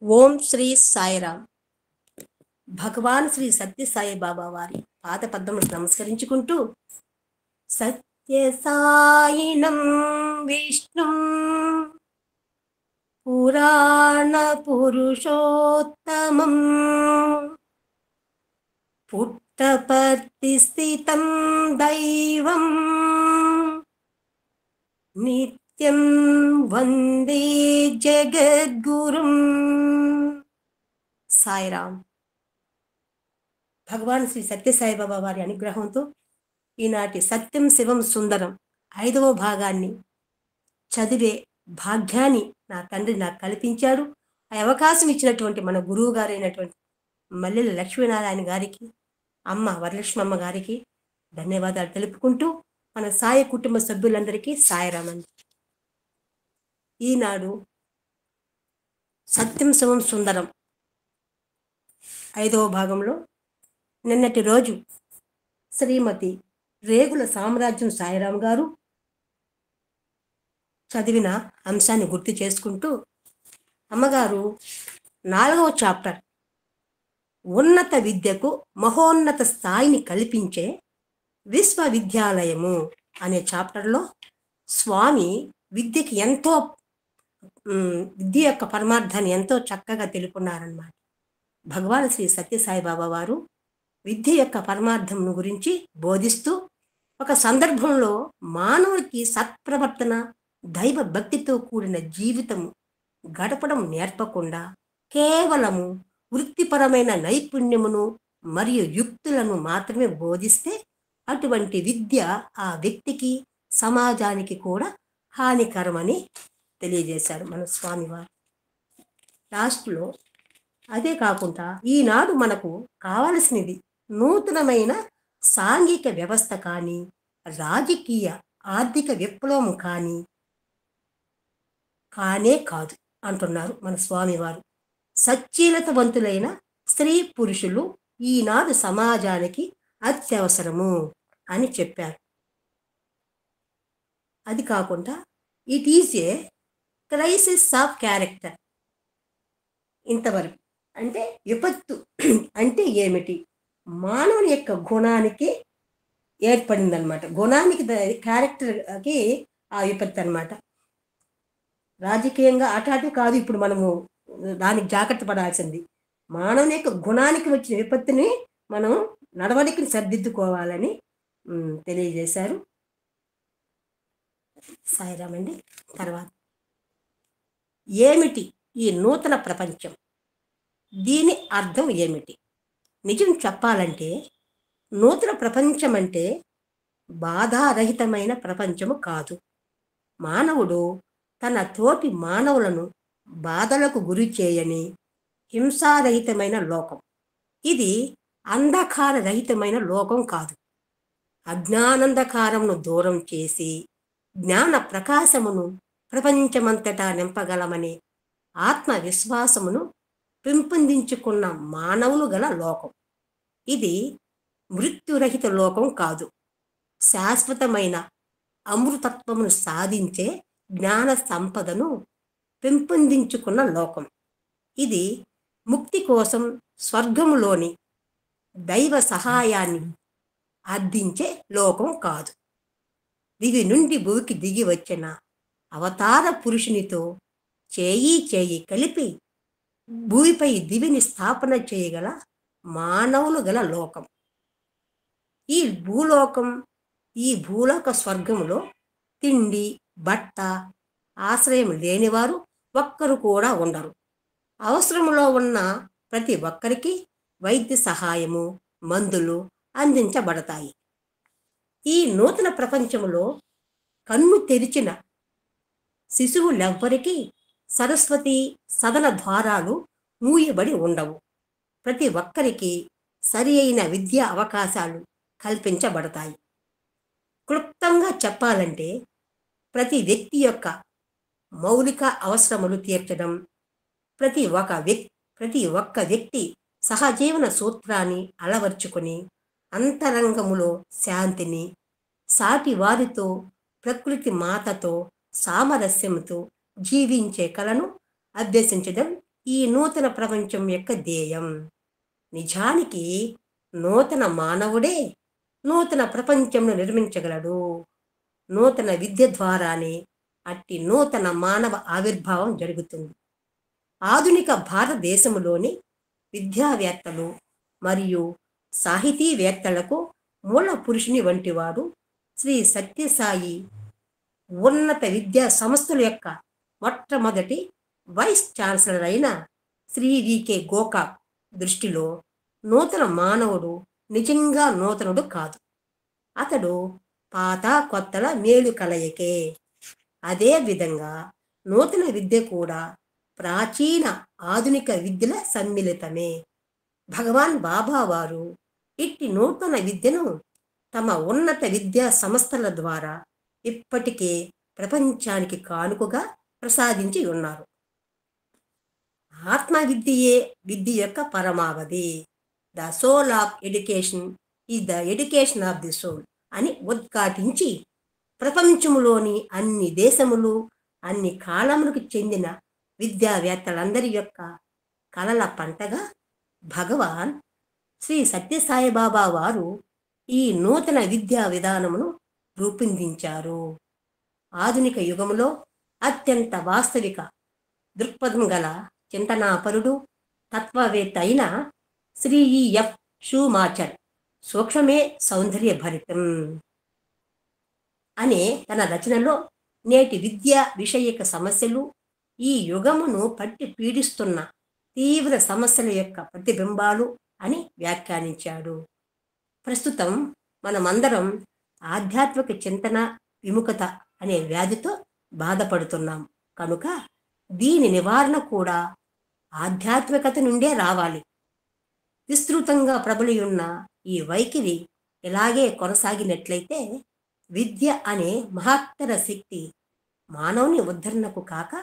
ఓం శ్రీ సాయిరామ్. భగవాన్ శ్రీ సత్య సాయి బాబా వారి పాద పద్మములకు నమస్కరించుకుంటూ, సత్య సాయినం విష్ణుం పురాణ పురుషోత్తమం పుట్టపర్తి స్థితం దైవం నిత్యం వందే జగద్గురుం. సాయిరామ్. భగవాన్ శ్రీ సత్యసాయిబాబా వారి అనుగ్రహంతో ఈనాటి సత్యం శివం సుందరం 5వ భాగాన్ని చదివే భాగ్యాన్ని నా తండ్రి నాకు కల్పించాడు. ఆ అవకాశం ఇచ్చినటువంటి మన గురువు గారైనటువంటి మల్లెల లక్ష్మీనారాయణ గారికి, అమ్మ వరలక్ష్మమ్మ గారికి ధన్యవాదాలు తెలుపుకుంటూ, మన సాయి కుటుంబ సభ్యులందరికీ సాయిరామండి. ఈనాడు సత్యం శివం సుందరం 5వ భాగంలో నిన్నటి రోజు శ్రీమతి రేగుల సామ్రాజ్యం సాయిరామ్ గారు చదివిన అంశాన్ని గుర్తు చేసుకుంటూ, అమ్మగారు 4వ చాప్టర్ ఉన్నత విద్యకు మహోన్నత స్థాయిని కల్పించే విశ్వవిద్యాలయము అనే చాప్టర్లో స్వామి విద్యకి ఎంతో విద్య యొక్క పరమార్థాన్ని ఎంతో చక్కగా తెలుపున్నారన్నమాట. భగవాన్ శ్రీ సత్యసాయి బాబా వారు విద్య యొక్క పరమార్థం గురించి బోధిస్తూ, ఒక సందర్భంలో మానవుడికి సత్ప్రవర్తన, దైవ భక్తితో కూడిన జీవితం గడపడం నేర్పకుండా కేవలము వృత్తిపరమైన నైపుణ్యమును మరియు యుక్తులను మాత్రమే బోధిస్తే అటువంటి విద్య ఆ వ్యక్తికి, సమాజానికి కూడా హానికరమని తెలియజేశారు మన స్వామివారు. లాస్ట్లో అదే కాకుండా ఈనాడు మనకు కావలసినది నూతనమైన సాంఘిక వ్యవస్థ కానీ, రాజకీయ ఆర్థిక విప్లవం కానే కాదు అంటున్నారు మన స్వామివారు. సచ్చీలతవంతులైన స్త్రీ పురుషులు ఈనాడు సమాజానికి అత్యవసరము అని చెప్పారు. అది కాకుండా it is a crisis of character. ఇంతవరకు అంటే విపత్తు అంటే ఏమిటి, మానవుని యొక్క గుణానికి ఏర్పడిందనమాట. గుణానికి క్యారెక్టర్కి ఆ విపత్తు అనమాట. రాజకీయంగా అటు కాదు, ఇప్పుడు మనము దానికి జాగ్రత్త పడాల్సింది. మానవుని యొక్క గుణానికి వచ్చిన విపత్తుని మనం నడవడికని సర్దిద్దుకోవాలని తెలియజేశారు. సాయిరామండి. తర్వాత ఏమిటి ఈ నూతన ప్రపంచం, దీని అర్థం ఏమిటి? నిజం చెప్పాలంటే నూతన ప్రపంచం అంటే బాధారహితమైన ప్రపంచము కాదు. మానవుడు తన తోటి మానవులను బాధలకు గురి చేయని హింసారహితమైన లోకం. ఇది అంధకార రహితమైన లోకం కాదు. అజ్ఞానంధకారమును దూరం చేసి జ్ఞాన ప్రకాశమును ప్రపంచమంతటా నింపగలమనే ఆత్మవిశ్వాసమును పెంపొందించుకున్న మానవులు గల లోకం. ఇది మృత్యురహిత లోకం కాదు. శాశ్వతమైన అమృతత్వమును సాధించే జ్ఞాన సంపదను పెంపొందించుకున్న లోకం. ఇది ముక్తి కోసం స్వర్గములోని దైవ సహాయాన్ని అర్థించే లోకం కాదు. దివి నుండి భూమికి దిగి వచ్చిన అవతార పురుషునితో చేయి కలిపి భూమిపై దివిని స్థాపన చేయగల మానవులు గల లోకం. ఈ భూలోక స్వర్గంలో తిండి, బట్ట, ఆశ్రయం లేనివారు ఒక్కరు కూడా ఉండరు. అవసరంలో ఉన్న ప్రతి ఒక్కరికి వైద్య సహాయము, మందులు అందించబడతాయి. ఈ నూతన ప్రపంచంలో కన్ను తెరిచిన శిశువులెవ్వరికీ సరస్వతి సదన ద్వారాలు మూయబడి ఉండవు. ప్రతి ఒక్కరికి సరి అయిన విద్యా అవకాశాలు కల్పించబడతాయి. క్లుప్తంగా చెప్పాలంటే ప్రతి వ్యక్తి యొక్క మౌలిక అవసరములు తీర్చడం, ప్రతి ఒక్క వ్యక్తి సహజీవన సూత్రాన్ని అలవర్చుకొని అంతరంగములో శాంతిని, సాటి వారితో, ప్రకృతి మాతతో సామరస్యంతో జీవించే కళను అభ్యసించడం ఈ నూతన ప్రపంచం యొక్క ధ్యేయం. నిజానికి నూతన మానవుడే నూతన ప్రపంచంను నిర్మించగలడు. నూతన విద్య ద్వారానే అట్టి నూతన మానవ ఆవిర్భావం జరుగుతుంది. ఆధునిక భారతదేశంలోని విద్యావేత్తలు మరియు సాహితీవేత్తలకు మూల పురుషుని వంటివాడు శ్రీ సత్యసాయి ఉన్నత విద్యా సంస్థల యొక్క మొట్టమొదటి వైస్ ఛాన్సలర్ అయిన శ్రీ వికే గోకాక్ దృష్టిలో నూతన మానవుడు నిజంగా నూతనుడు కాదు. అతడు పాత కొత్తల మేలు కలయికే. అదే విధంగా నూతన విద్య కూడా ప్రాచీన ఆధునిక విద్యల సమ్మిళితమే. భగవాన్ బాబా వారు ఇట్టి నూతన విద్యను తమ ఉన్నత విద్యా సంస్థల ద్వారా ఇప్పటికే ప్రపంచానికి కానుకగా ప్రసాదించి ఉన్నారు. ఆత్మ విద్యయే విద్య యొక్క పరమావధి. The soul of education is the education of the soul అని ఉద్ఘాటించి ప్రపంచంలోని అన్ని దేశములు, అన్ని కాలములకు చెందిన విద్యావేత్తలందరి యొక్క కలల పంటగా భగవాన్ శ్రీ సత్యసాయిబాబా వారు ఈ నూతన విద్యా విధానమును రూపొందించారు. ఆధునిక యుగంలో అత్యంత వాస్తవిక దృక్పథం గల చింతనాపరుడు, తత్వవేత్త అయిన శ్రీ ఈఎఫ్ షూమాచర్ సూక్ష్మమే సౌందర్య భరితం అనే తన రచనలో నేటి విద్యా విషయక సమస్యలు, ఈ యుగమును పట్టి పీడిస్తున్న తీవ్ర సమస్యల యొక్క ప్రతిబింబాలు అని వ్యాఖ్యానించాడు. ప్రస్తుతం మనమందరం ఆధ్యాత్మిక చింతన విముఖత అనే వ్యాధితో బాధపడుతున్నాం. కనుక దీని నివారణ కూడా ఆధ్యాత్మికత నుండే రావాలి. విస్తృతంగా ప్రబలి ఉన్న ఈ వైఖరి ఇలాగే కొనసాగినట్లయితే విద్య అనే మహత్తర శక్తి మానవుని ఉద్ధరణకు కాక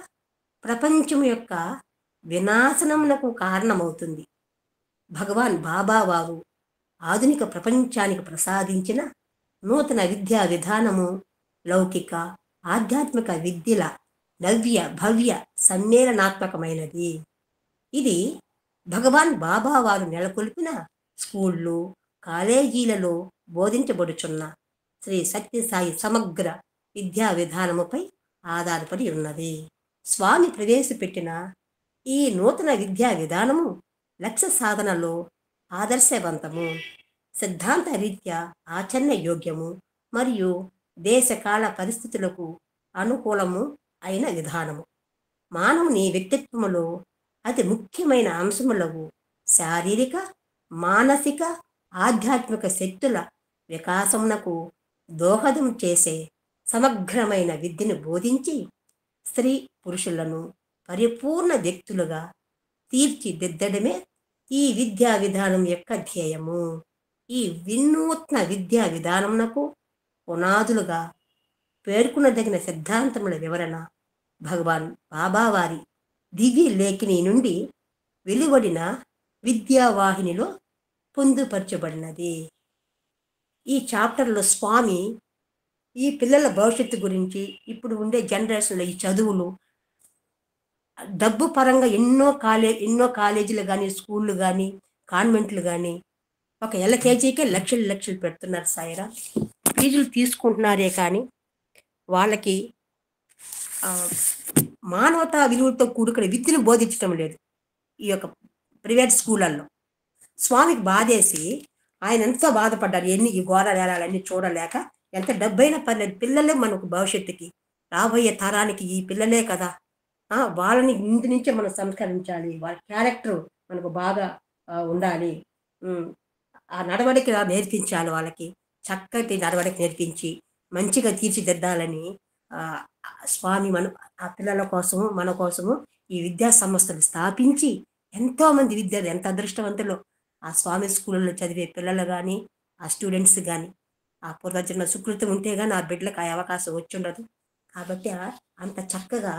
ప్రపంచం యొక్క వినాశనమునకు కారణమవుతుంది. భగవాన్ బాబా వారు ఆధునిక ప్రపంచానికి ప్రసాదించిన నూతన విద్యా విధానము లౌకిక ఆధ్యాత్మిక విద్యల నవ్య భవ్య సమ్మేళనాత్మకమైనది. ఇది భగవాన్ బాబా వారు నెలకొల్పిన స్కూళ్ళు, కాలేజీలలో బోధించబడుచున్న శ్రీ సత్యసాయి సమగ్ర విద్యా విధానముపై ఆధారపడి ఉన్నది. స్వామి ప్రవేశపెట్టిన ఈ నూతన విద్యా విధానము లక్ష్య సాధనలో ఆదర్శవంతము, సిద్ధాంత రీత్యా ఆచరణ యోగ్యము మరియు దేశకాల పరిస్థితులకు అనుకూలము అయిన విధానము. మానవుని వ్యక్తిత్వములో అతి ముఖ్యమైన అంశములకు శారీరక, మానసిక, ఆధ్యాత్మిక శక్తుల వికాసమునకు దోహదం చేసే సమగ్రమైన విద్యను బోధించి స్త్రీ పురుషులను పరిపూర్ణ వ్యక్తులుగా తీర్చిదిద్దడమే ఈ విద్యా విధానం యొక్క ధ్యేయము. ఈ వినూత్న విద్యా విధానమునకు పునాదులుగా పేర్కొనదగిన సిద్ధాంతముల వివరణ భగవాన్ బాబావారి దివ్య లేఖిని నుండి వెలువడిన విద్యావాహినిలో పొందుపరచబడినది. ఈ చాప్టర్లో స్వామి ఈ పిల్లల భవిష్యత్తు గురించి, ఇప్పుడు ఉండే జనరేషన్లో ఈ చదువులు, డబ్బు పరంగా ఎన్నో కాలేజీలు కానీ, స్కూళ్ళు కానీ, కాన్వెంట్లు కానీ ఒక ఎల్కేజీకే లక్షలు పెడుతున్నారు సాయిరా. ఫీజులు తీసుకుంటున్నారే కానీ వాళ్ళకి మానవతా విలువలతో కూడుకునే విద్యను బోధించడం లేదు ఈ యొక్క ప్రైవేట్ స్కూళ్ళల్లో. స్వామికి బాధేసి ఆయన ఎంతో బాధపడ్డారు. ఈ ఘోర నేరాలన్నీ చూడలేక, ఎంత డబ్బైనా పర్లేదు, పిల్లలే మనకు భవిష్యత్తుకి, రాబోయే తరానికి ఈ పిల్లలే కదా, వాళ్ళని ఇంటి నుంచే మనం సంస్కరించాలి, వాళ్ళ క్యారెక్టర్ మనకు బాగా ఉండాలి, ఆ నడవడిక నేర్పించాలి, వాళ్ళకి చక్కటి నడవడిక నేర్పించి మంచిగా తీర్చిదిద్దాలని స్వామి ఆ పిల్లల కోసము మన కోసము ఈ విద్యా సంస్థలు స్థాపించి ఎంతోమంది విద్యార్థులు, ఎంత అదృష్టవంతులు ఆ స్వామి స్కూళ్ళలో చదివే పిల్లలు కానీ, ఆ స్టూడెంట్స్ కానీ ఆ పూర్వజన్మ సుకృతం ఉంటే కానీ ఆ బిడ్డలకు ఆ అవకాశం వచ్చి ఉండదు. కాబట్టి అంత చక్కగా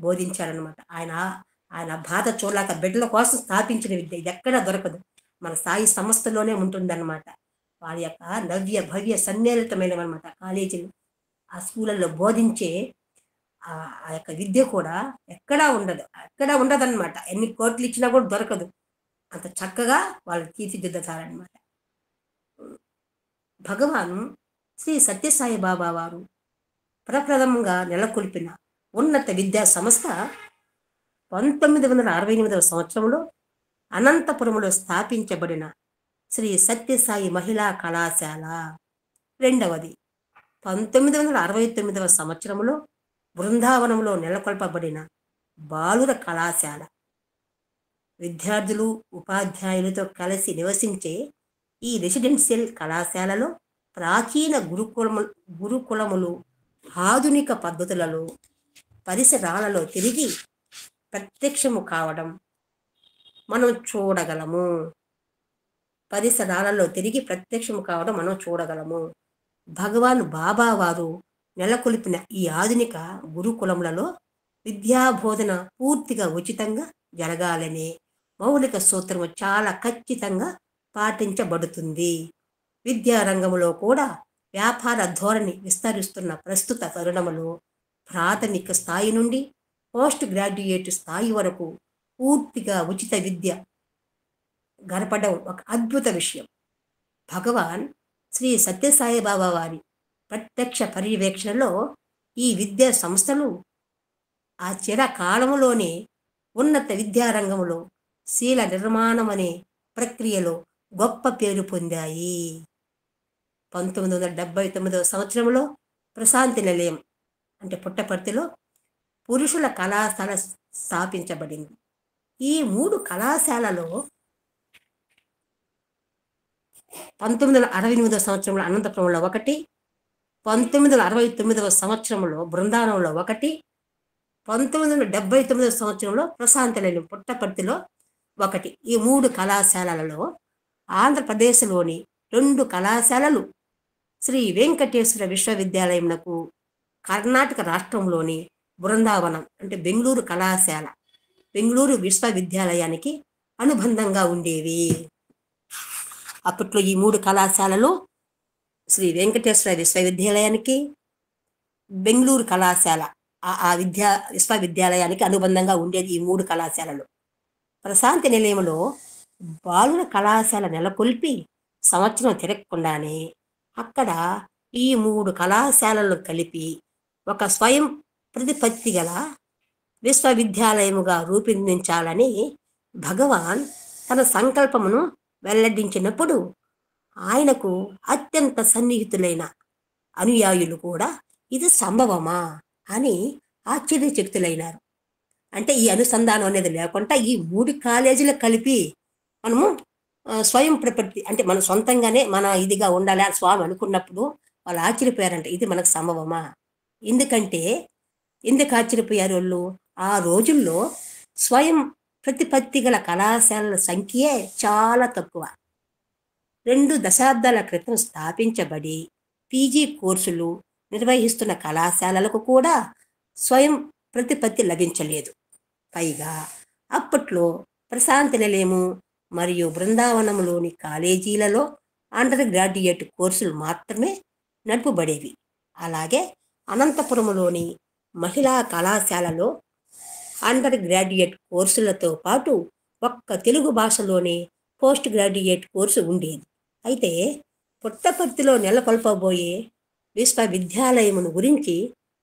బోధించారనమాట. ఆయన బాధ చూడలేక బిడ్డల కోసం స్థాపించిన విద్య ఇది ఎక్కడా దొరకదు, మన సాయి సంస్థలోనే ఉంటుందన్నమాట. వారి యొక్క నవ్య భవ్య సన్నిహితమైనవన్నమాట కాలేజీలు, ఆ స్కూళ్ళల్లో బోధించే ఆ యొక్క విద్య కూడా ఎక్కడా ఉండదు. ఎక్కడా ఉండదనమాట. ఎన్ని కోట్లు ఇచ్చినా కూడా దొరకదు. అంత చక్కగా వాళ్ళు తీర్చిదిద్దుతారనమాట. భగవాను శ్రీ సత్యసాయి బాబా వారు ప్రప్రథమంగా నెలకొల్పిన ఉన్నత విద్యా సంస్థ 1968వ సంవత్సరంలో అనంతపురంలో స్థాపించబడిన శ్రీ సత్యసాయి మహిళా కళాశాల. రెండవది 1969వ సంవత్సరంలో బృందావనంలో నెలకొల్పబడిన బాలుర కళాశాల. విద్యార్థులు ఉపాధ్యాయులతో కలిసి నివసించే ఈ రెసిడెన్షియల్ కళాశాలలో ప్రాచీన గురుకులములు ఆధునిక పద్ధతులలో పరిసరాలలో తిరిగి ప్రత్యక్షము కావడం మనం చూడగలము. పరిసరాలలో తిరిగి ప్రత్యక్షము కావడం మనం చూడగలము. భగవాన్ బాబా వారు నెలకొల్పిన ఈ ఆధునిక గురుకులములలో విద్యాబోధన పూర్తిగా ఉచితంగా జరగాలనే మౌలిక సూత్రము చాలా ఖచ్చితంగా పాటించబడుతుంది. విద్యారంగంలో కూడా వ్యాపార ధోరణి విస్తరిస్తున్న ప్రస్తుత తరుణములో ప్రాథమిక స్థాయి నుండి పోస్ట్ గ్రాడ్యుయేట్ స్థాయి వరకు పూర్తిగా ఉచిత విద్య గడపడం ఒక అద్భుత విషయం. భగవాన్ శ్రీ సత్యసాయి బాబా వారి ప్రత్యక్ష పర్యవేక్షణలో ఈ విద్యా సంస్థలు ఆ చిరకాలములోనే ఉన్నత విద్యారంగంలో శీల నిర్మాణం అనే ప్రక్రియలో గొప్ప పేరు పొందాయి. 1979వ సంవత్సరంలో ప్రశాంతి నిలయం అంటే పుట్టపర్తిలో పురుషుల కళాశాల స్థాపించబడింది. ఈ 3 కళాశాలలో 1968వ సంవత్సరంలో అనంతపురంలో ఒకటి, 1969వ సంవత్సరంలో బృందావనంలో ఒకటి, 1979వ సంవత్సరంలో ప్రశాంతి నిలయం పుట్టపర్తిలో ఒకటి. ఈ 3 కళాశాలలలో ఆంధ్రప్రదేశ్లోని 2 కళాశాలలు శ్రీ వెంకటేశ్వర విశ్వవిద్యాలయంకు, కర్ణాటక రాష్ట్రంలోని బృందావనం అంటే బెంగళూరు కళాశాల బెంగళూరు విశ్వవిద్యాలయానికి అనుబంధంగా ఉండేవి. అప్పట్లో ఈ 3 కళాశాలలు శ్రీ వెంకటేశ్వర విశ్వవిద్యాలయానికి, బెంగళూరు కళాశాల ఆ విశ్వవిద్యాలయానికి అనుబంధంగా ఉండేది ఈ 3 కళాశాలలు. ప్రశాంతి నిలయంలో బాలుర కళాశాల నెలకొల్పి సంవత్సరం తిరగకుండానే అక్కడ ఈ 3 కళాశాలలు కలిపి ఒక స్వయం ప్రతిపత్తి గల విశ్వవిద్యాలయముగా రూపొందించాలని భగవాన్ తన సంకల్పమును వెల్లడించినప్పుడు ఆయనకు అత్యంత సన్నిహితులైన అనుయాయులు కూడా ఇది సంభవమా అని ఆశ్చర్యచకితులైనారు. అంటే ఈ అనుసంధానం అనేది లేకుండా ఈ 3 కాలేజీలు కలిపి మనము స్వయం ప్రపత్తి అంటే మన సొంతంగానే మన ఇదిగా ఉండాలి అని స్వామి అనుకున్నప్పుడు వాళ్ళు ఆశ్చర్యపోయారంట. ఇది మనకు సంభవమా? ఎందుకు ఆశ్చర్యపోయారు వాళ్ళు? ఆ రోజుల్లో స్వయం ప్రతిపత్తి గల కళాశాలల సంఖ్యే చాలా తక్కువ. 2 దశాబ్దాల క్రితం స్థాపించబడి పీజీ కోర్సులు నిర్వహిస్తున్న కళాశాలలకు కూడా స్వయం ప్రతిపత్తి లభించలేదు. పైగా అప్పట్లో ప్రశాంతి నిలయము మరియు బృందావనంలోని కాలేజీలలో అండర్ గ్రాడ్యుయేట్ కోర్సులు మాత్రమే నడుపబడేవి. అలాగే అనంతపురంలోని మహిళా కళాశాలలో అండర్ గ్రాడ్యుయేట్ కోర్సులతో పాటు ఒక్క తెలుగు భాషలోనే పోస్ట్ గ్రాడ్యుయేట్ కోర్సు ఉండేది. అయితే పుట్టపర్తిలో నెలకొల్పబోయే విశ్వవిద్యాలయమును గురించి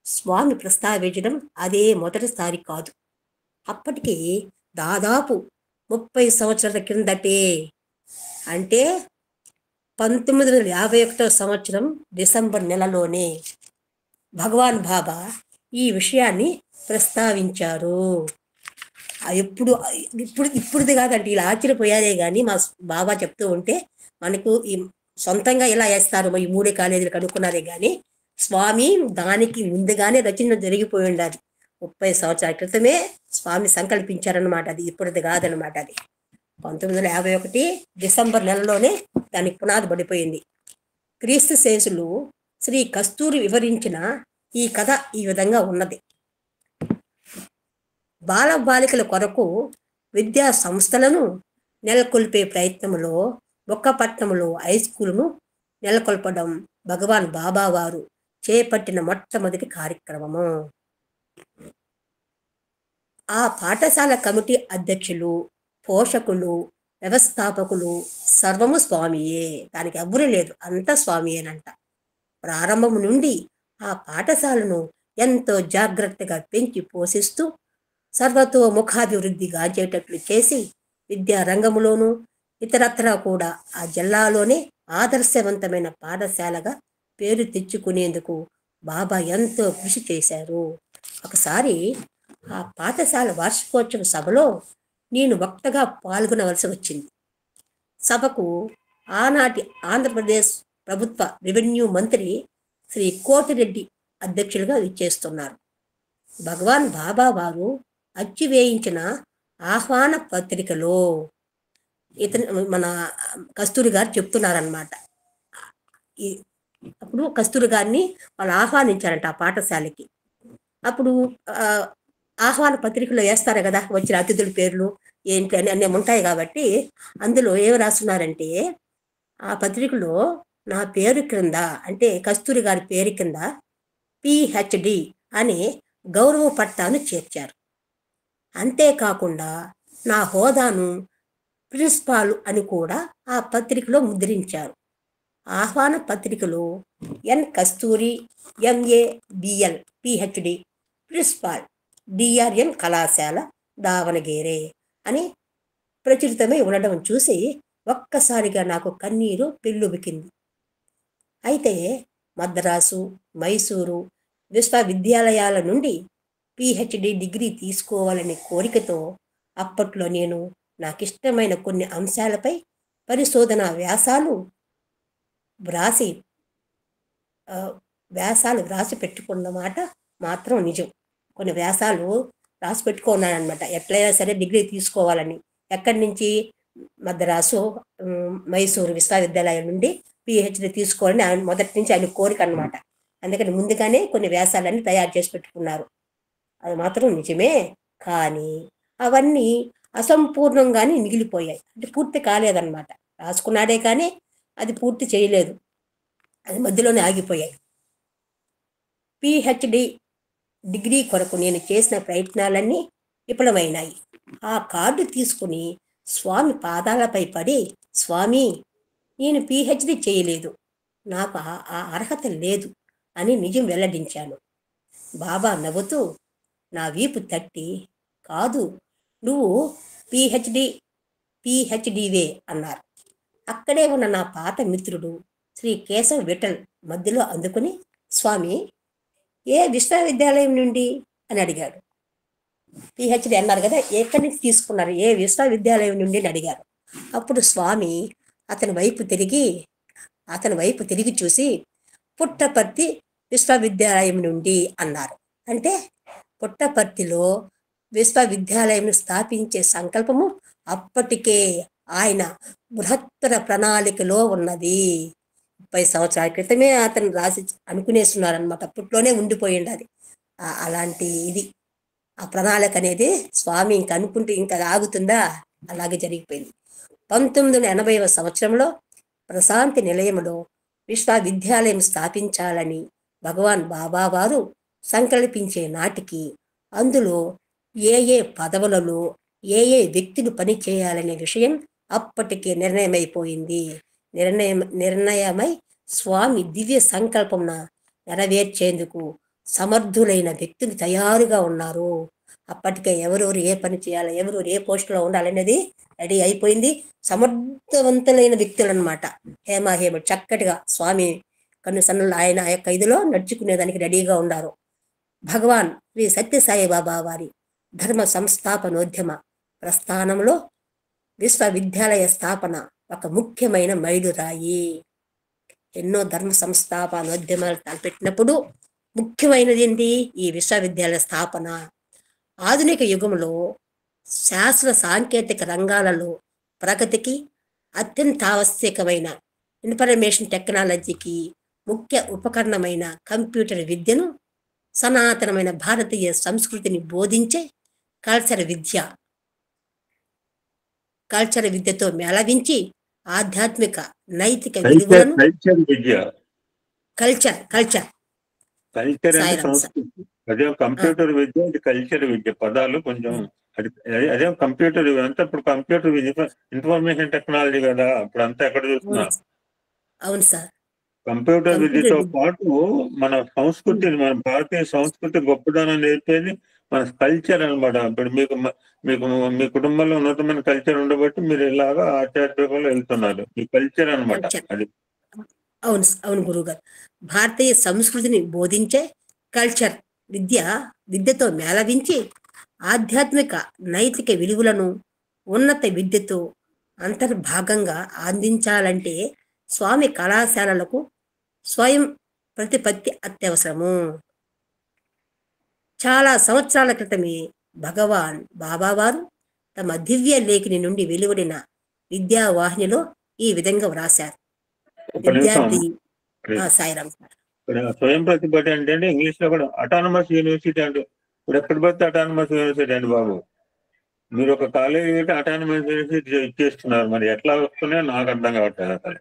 స్వామి ప్రస్తావించడం అదే మొదటిసారి కాదు. అప్పటికి దాదాపు 30 సంవత్సరాల క్రిందటే అంటే 1951వ సంవత్సరం డిసెంబర్ నెలలోనే భగవాన్ బాబా ఈ విషయాన్ని ప్రస్తావించారు. ఇప్పుడుది కాదంటే ఇలా ఆశ్చర్యపోయారే కానీ మా బాబా చెప్తూ ఉంటే మనకు ఈ సొంతంగా ఇలా వేస్తారు ఈ 3 కాలేజీలు కనుక్కున్నారే కానీ స్వామి దానికి ముందుగానే రచన జరిగిపోయి ఉండాలి. 30 సంవత్సరాల క్రితమే స్వామి సంకల్పించారనమాట. అది ఇప్పుడుది కాదనమాట. అది 1951 డిసెంబర్ నెలలోనే దానికి పునాది పడిపోయింది. క్రీస్తు శేషులు శ్రీ కస్తూరి వివరించిన ఈ కథ ఈ విధంగా ఉన్నది. బాలబాలికల కొరకు విద్యా సంస్థలను నెలకొల్పే ప్రయత్నంలో బొక్కపట్నంలో హై స్కూలును నెలకొల్పడం భగవాన్ బాబా వారు చేపట్టిన మొట్టమొదటి కార్యక్రమము. ఆ పాఠశాల కమిటీ అధ్యక్షులు, పోషకులు, వ్యవస్థాపకులు సర్వము స్వామియే. దానికి ఎవ్వరూ లేదు, అంతా స్వామియేనంట. ప్రారంభం నుండి ఆ పాఠశాలను ఎంతో జాగ్రత్తగా పెంచి పోషిస్తూ సర్వతోముఖాభివృద్ధి గాంచేటట్లు చేసి విద్యారంగంలోనూ ఇతరత్రా కూడా ఆ జిల్లాలోనే ఆదర్శవంతమైన పాఠశాలగా పేరు తెచ్చుకునేందుకు బాబా ఎంతో కృషి చేశారు. ఒకసారి ఆ పాఠశాల వార్షికోత్సవ సభలో నేను వక్తగా పాల్గొనవలసి వచ్చింది. సభకు ఆనాటి ఆంధ్రప్రదేశ్ ప్రభుత్వ రెవెన్యూ మంత్రి శ్రీ కోటిరెడ్డి అధ్యక్షులుగా విచ్చేస్తున్నారు. భగవాన్ బాబా వారు అచ్చు వేయించిన ఆహ్వాన పత్రికలో మన కస్తూరి గారు చెప్తున్నారనమాట. అప్పుడు కస్తూరి గారిని వాళ్ళు ఆహ్వానించారంట ఆ పాఠశాలకి. అప్పుడు ఆహ్వాన పత్రికలో వేస్తారు కదా వచ్చిన అతిథుల పేర్లు ఏంటి అని అన్నీ ఉంటాయి. కాబట్టి అందులో ఏమి రాస్తున్నారంటే, ఆ పత్రికలో నా పేరు క్రింద, అంటే కస్తూరి గారి పేరు కింద పిహెచ్డి అనే గౌరవ పట్టాను చేర్చారు. అంతేకాకుండా నా హోదాను ప్రిన్సిపాల్ అని కూడా ఆ పత్రికలో ముద్రించారు. ఆహ్వాన పత్రికలో ఎన్ కస్తూరి ఎంఏ బిఎల్ పిహెచ్డి ప్రిన్సిపాల్ డిఆర్ఎన్ కళాశాల దావణగేరే అని ప్రచురితమై ఉండడం చూసి ఒక్కసారిగా నాకు కన్నీరు పెళ్ళుబికింది. అయితే మద్రాసు, మైసూరు విశ్వవిద్యాలయాల నుండి పిహెచ్డి డిగ్రీ తీసుకోవాలనే కోరికతో అప్పట్లో నేను నాకిష్టమైన కొన్ని అంశాలపై పరిశోధన వ్యాసాలు వ్రాసి పెట్టుకున్న మాట మాత్రం నిజం. కొన్ని వ్యాసాలు రాసి పెట్టుకున్నానమాట. ఎట్లయినా సరే డిగ్రీ తీసుకోవాలని. ఎక్కడి నుంచి? మద్రాసు, మైసూరు విశ్వవిద్యాలయం నుండి పిహెచ్డి తీసుకోవాలని ఆయన మొదటి నుంచి ఆయన కోరిక అనమాట. అందుకని ముందుగానే కొన్ని వ్యాసాలన్నీ తయారు చేసి పెట్టుకున్నారు. అది మాత్రం నిజమే. కానీ అవన్నీ అసంపూర్ణంగానే మిగిలిపోయాయి. అంటే పూర్తి కాలేదన్నమాట. రాసుకున్నాడే కానీ అది పూర్తి చేయలేదు, అది మధ్యలోనే ఆగిపోయాయి. పిహెచ్డి డిగ్రీ కొరకు నేను చేసిన ప్రయత్నాలన్నీ విఫలమైనాయి. ఆ కార్డు తీసుకుని స్వామి పాదాలపై పడి, స్వామి, నేను పిహెచ్డి చేయలేదు, నాకు ఆ అర్హత లేదు అని నిజం వెల్లడించాను. బాబా నవ్వుతూ నా వీపు తట్టి, కాదు, నువ్వు పిహెచ్డివే అన్నారు. అక్కడే ఉన్న నా పాత మిత్రుడు శ్రీ కేశవ్ విఠల్ మధ్యలో అందుకుని, స్వామి, ఏ విశ్వవిద్యాలయం నుండి అని అడిగాడు. పిహెచ్డి అన్నారు కదా, ఎక్కడి నుంచి తీసుకున్నారు, ఏ విశ్వవిద్యాలయం నుండి అని అడిగారు. అప్పుడు స్వామి అతని వైపు తిరిగి చూసి, పుట్టపర్తి విశ్వవిద్యాలయం నుండి అన్నారు. అంటే పుట్టపర్తిలో విశ్వవిద్యాలయం స్థాపించే సంకల్పము అప్పటికే ఆయన బృహత్తర ప్రణాళికలో ఉన్నది. 30 సంవత్సరాల క్రితమే అతను రాసి అనుకునేస్తున్నారనమాట. అప్పట్లోనే ఉండిపోయింది అది. అలాంటి ఇది ఆ ప్రణాళిక అనేది స్వామి ఇంక అనుకుంటే ఇంకా ఆగుతుందా? అలాగే జరిగిపోయింది. 1980వ సంవత్సరంలో ప్రశాంతి నిలయంలో విశ్వవిద్యాలయం స్థాపించాలని భగవాన్ బాబా వారు సంకల్పించే నాటికి అందులో ఏ పదవులలో ఏ వ్యక్తులు పని చేయాలనే విషయం అప్పటికే నిర్ణయమైపోయింది. నిర్ణయమై స్వామి దివ్య సంకల్పంన నెరవేర్చేందుకు సమర్థులైన వ్యక్తులు తయారుగా ఉన్నారు. అప్పటికే ఎవరెవరు ఏ పని చేయాలి, ఎవరెవరు ఏ పోస్టులో ఉండాలనేది రెడీ అయిపోయింది. సమర్థవంతులైన వ్యక్తులు అనమాట. హేమ చక్కటిగా స్వామి కన్నుసన్నులు ఆయన ఆ యొక్క ఇదిలో నడుచుకునేదానికి రెడీగా ఉన్నారు. భగవాన్ శ్రీ సత్యసాయిబాబా వారి ధర్మ సంస్థాపనోద్యమ ప్రస్థానంలో విశ్వవిద్యాలయ స్థాపన ఒక ముఖ్యమైన మైలురాయి. ఎన్నో ధర్మ సంస్థాపనోద్యమాలు తలపెట్టినప్పుడు ముఖ్యమైనది ఏంటి? ఈ విశ్వవిద్యాలయ స్థాపన. ఆధునిక యుగంలో శాస్త్ర సాంకేతిక రంగాలలో ప్రగతికి అత్యంత ఆవశ్యకమైన ఇన్ఫర్మేషన్ టెక్నాలజీకి ముఖ్య ఉపకరణమైన కంప్యూటర్ విద్యను సనాతనమైన భారతీయ సంస్కృతిని బోధించే కల్చర్ విద్యతో మేళవించి ఆధ్యాత్మిక నైతిక విలువలను అదే ఆ, కంప్యూటర్ విద్య, ఇది కల్చర్ విద్య. పదాలు కొంచెం ఉమ్, అదే కంప్యూటర్ అంతా ఇప్పుడు కంప్యూటర్ విద్య, ఇన్ఫర్మేషన్ టెక్నాలజీ కదా. ఇప్పుడు అంతా ఎక్కడ చూస్తున్నా అవును అవును సార్. కంప్యూటర్ కంప్యూటర్ విద్యతో పాటు మన సంస్కృతి, ఉమ్, మన భారతీయ సంస్కృతి గొప్పదనం నేర్పేది మన కల్చర్ అనమాట. ఇప్పుడు మీకు మీ కుటుంబంలో ఉన్నతమైన కల్చర్ ఉండబట్టి మీరు ఇలాగా ఆధ్యాత్మికంలో వెళ్తున్నారు. ఈ కల్చర్ అనమాట కల్చర్. అది. అవును అవును గురువుగారు. భారతీయ సంస్కృతిని బోధించే కల్చర్ విద్య, విద్యతో మేళవించి ఆధ్యాత్మిక నైతిక విలువలను ఉన్నత విద్యతో అంతర్భాగంగా అందించాలంటే స్వామి కళాశాలలకు స్వయం ప్రతిపత్తి అత్యవసరము. చాలా సంవత్సరాల క్రితమే భగవాన్ బాబావారు తమ దివ్య లేఖిని నుండి వెలువడిన విద్యావాహినిలో ఈ విధంగా వ్రాశారు. ఒక నిమిషం. విద్యార్థి సాయిరామ్ సార్. ఇక్కడ స్వయం ప్రతిపత్తి అంటే ఇంగ్లీష్ లో కూడా అటానమస్ యూనివర్సిటీ అంటే, ఇప్పుడు ఎక్కడ పడితే అటానమస్ యూనివర్సిటీ అండి బాబు. మీరు ఒక కాలేజీ పెట్టి అటానమస్ యూనివర్సిటీ ఇచ్చేస్తున్నారు. మరి ఎట్లా వస్తున్నాయో నాకు అర్థం కావట్లేదు అసలు.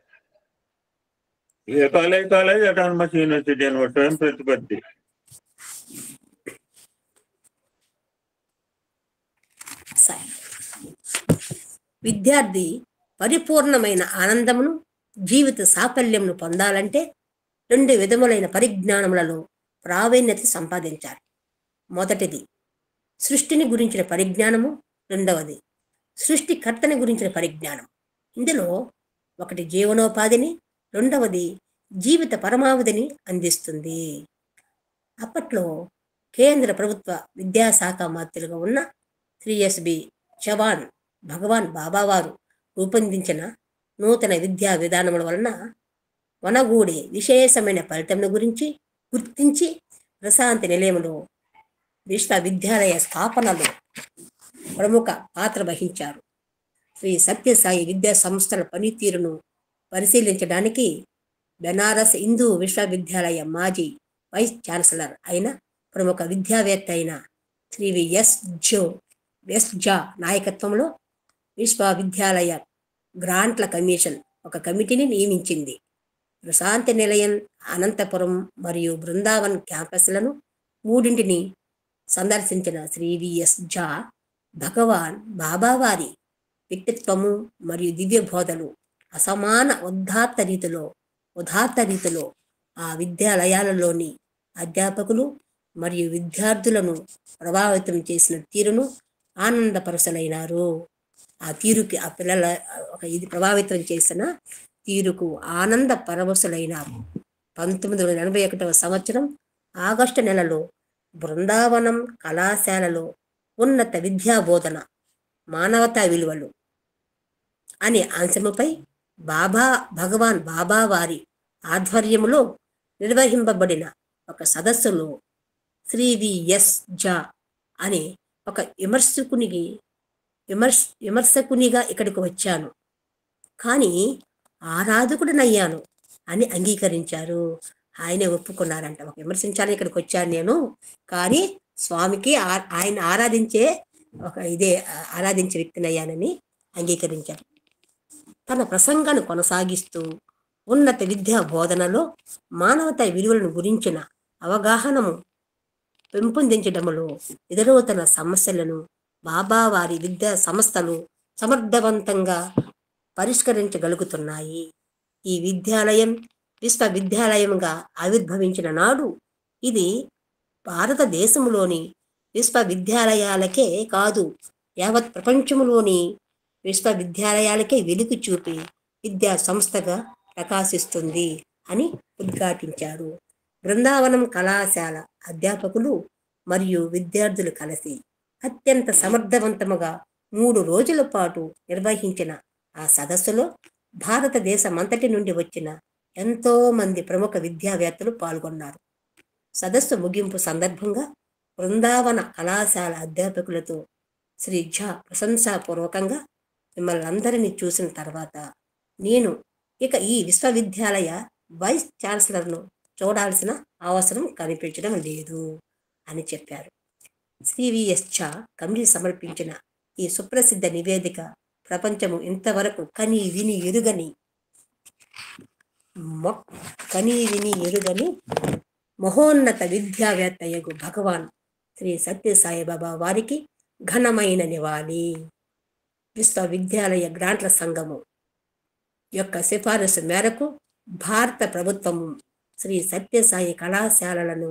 ఏ కాలేజ్ అటానమస్ యూనివర్సిటీ అనమాట, స్వయం ప్రతిపత్తి. విద్యార్థి పరిపూర్ణమైన ఆనందమును, జీవిత సాఫల్యంను పొందాలంటే 2 విధములైన పరిజ్ఞానములలో ప్రావీణ్యత సంపాదించాలి. మొదటిది సృష్టిని గురించిన పరిజ్ఞానము, రెండవది సృష్టికర్తని గురించిన పరిజ్ఞానం. ఇందులో ఒకటి జీవనోపాధిని, రెండవది జీవిత పరమావధిని అందిస్తుంది. అప్పట్లో కేంద్ర ప్రభుత్వ విద్యాశాఖ మంత్రులుగా ఉన్న శ్రీ ఎస్బి చవాన్ భగవాన్ బాబావారు రూపొందించిన నూతన విద్యా విధానముల వలన వనగూడే విశేషమైన ఫలితముల గురించి గుర్తించి ప్రశాంతి నిలయంలో విశ్వవిద్యాలయ స్థాపనలో ప్రముఖ పాత్ర వహించారు. శ్రీ సత్యసాయి విద్యా సంస్థల పనితీరును పరిశీలించడానికి బెనారస్ హిందూ విశ్వవిద్యాలయ మాజీ వైస్ ఛాన్సలర్ అయిన ప్రముఖ విద్యావేత్త అయిన శ్రీ ఎస్ జా నాయకత్వంలో విశ్వవిద్యాలయ గ్రాంట్ల కమిషన్ ఒక కమిటీని నియమించింది. ప్రశాంతి నిలయం, అనంతపురం మరియు బృందావన్ క్యాంపస్లను మూడింటిని సందర్శించిన శ్రీ విఎస్ జా భగవాన్ బాబావారి వ్యక్తిత్వము మరియు దివ్య బోధలు అసమాన ఉదాత్త రీతిలో ఆ విద్యాలయాలలోని అధ్యాపకులు మరియు విద్యార్థులను ప్రభావితం చేసిన తీరును ఆనందపరచలైనారు. ఆ తీరుకి ఆ పిల్లల ఇది ప్రభావితం చేసిన తీరుకు ఆనంద పరవశులైనారు. 1981 సంవత్సరం ఆగస్టు నెలలో బృందావనం కళాశాలలో ఉన్నత విద్యా బోధన, మానవతా విలువలు అనే అంశముపై భగవాన్ బాబా వారి ఆధ్వర్యములో నిర్వహింపబడిన ఒక సదస్సులో శ్రీ విఎస్ జా అనే ఒక విమర్శకునిగా ఇక్కడికి వచ్చాను, కానీ ఆరాధకుడినయ్యాను అని అంగీకరించారు. ఆయనే ఒప్పుకున్నారంట. ఒక విమర్శించాలని ఇక్కడికి వచ్చాను నేను, కానీ స్వామికి ఆయన ఆరాధించే వ్యక్తినయ్యానని అంగీకరించారు. తన ప్రసంగాన్ని కొనసాగిస్తూ ఉన్నత విద్యా బోధనలో మానవతా విలువలను గురించిన అవగాహనము పెంపొందించడంలో ఎదురవుతున్న సమస్యలను బాబావారి విద్యా సంస్థలు సమర్థవంతంగా పరిష్కరించగలుగుతున్నాయి. ఈ విద్యాలయం విశ్వవిద్యాలయంగా ఆవిర్భవించిన నాడు ఇది భారతదేశంలోని విశ్వవిద్యాలయాలకే కాదు, యావత్ ప్రపంచంలోని విశ్వవిద్యాలయాలకే వెలుగు చూపి విద్యా సంస్థగా ప్రకాశిస్తుంది అని ఉద్ఘాటించారు. బృందావనం కళాశాల అధ్యాపకులు మరియు విద్యార్థులు కలిసి అత్యంత సమర్థవంతముగా 3 రోజుల పాటు నిర్వహించిన ఆ సదస్సులో భారతదేశమంతటి నుండి వచ్చిన ఎంతో మంది ప్రముఖ విద్యావేత్తలు పాల్గొన్నారు. సదస్సు ముగింపు సందర్భంగా బృందావన కళాశాల అధ్యాపకులతో శ్రీ ఝా ప్రశంసాపూర్వకంగా, మిమ్మల్ని అందరినీ చూసిన తర్వాత నేను ఇక ఈ విశ్వవిద్యాలయ వైస్ ఛాన్సలర్ను చూడాల్సిన అవసరం కనిపించడం లేదు అని చెప్పారు. సివిఎస్ ఝా కమిటీ సమర్పించిన ఈ సుప్రసిద్ధ నివేదిక ప్రపంచము ఇంతవరకు కని విని ఎరుగని మహోన్నత విద్యావేత్తయగు భగవాన్ శ్రీ సత్యసాయిబాబా వారికి ఘనమైన నివాళి. విశ్వవిద్యాలయ గ్రాంట్ల సంఘము యొక్క సిఫారసు మేరకు భారత ప్రభుత్వము శ్రీ సత్యసాయి కళాశాలలను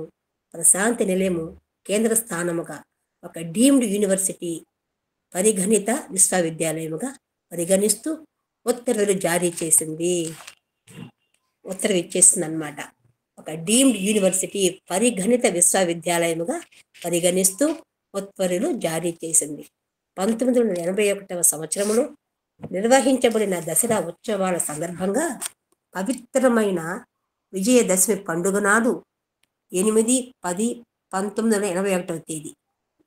ప్రశాంతి నిలయము కేంద్ర స్థానముగా ఒక డీమ్డ్ యూనివర్సిటీ పరిగణిత విశ్వవిద్యాలయముగా పరిగణిస్తూ ఉత్తర్వులు జారీ చేసింది. ఉత్తర్వు ఇచ్చేసింది అన్నమాట. ఒక డీమ్డ్ యూనివర్సిటీ పరిగణిత విశ్వవిద్యాలయముగా పరిగణిస్తూ ఉత్తర్వులు జారీ చేసింది. 1981 సంవత్సరంలో నిర్వహించబడిన దసరా ఉత్సవాల సందర్భంగా పవిత్రమైన విజయదశమి పండుగ నాడు 8-10-1981 తేదీ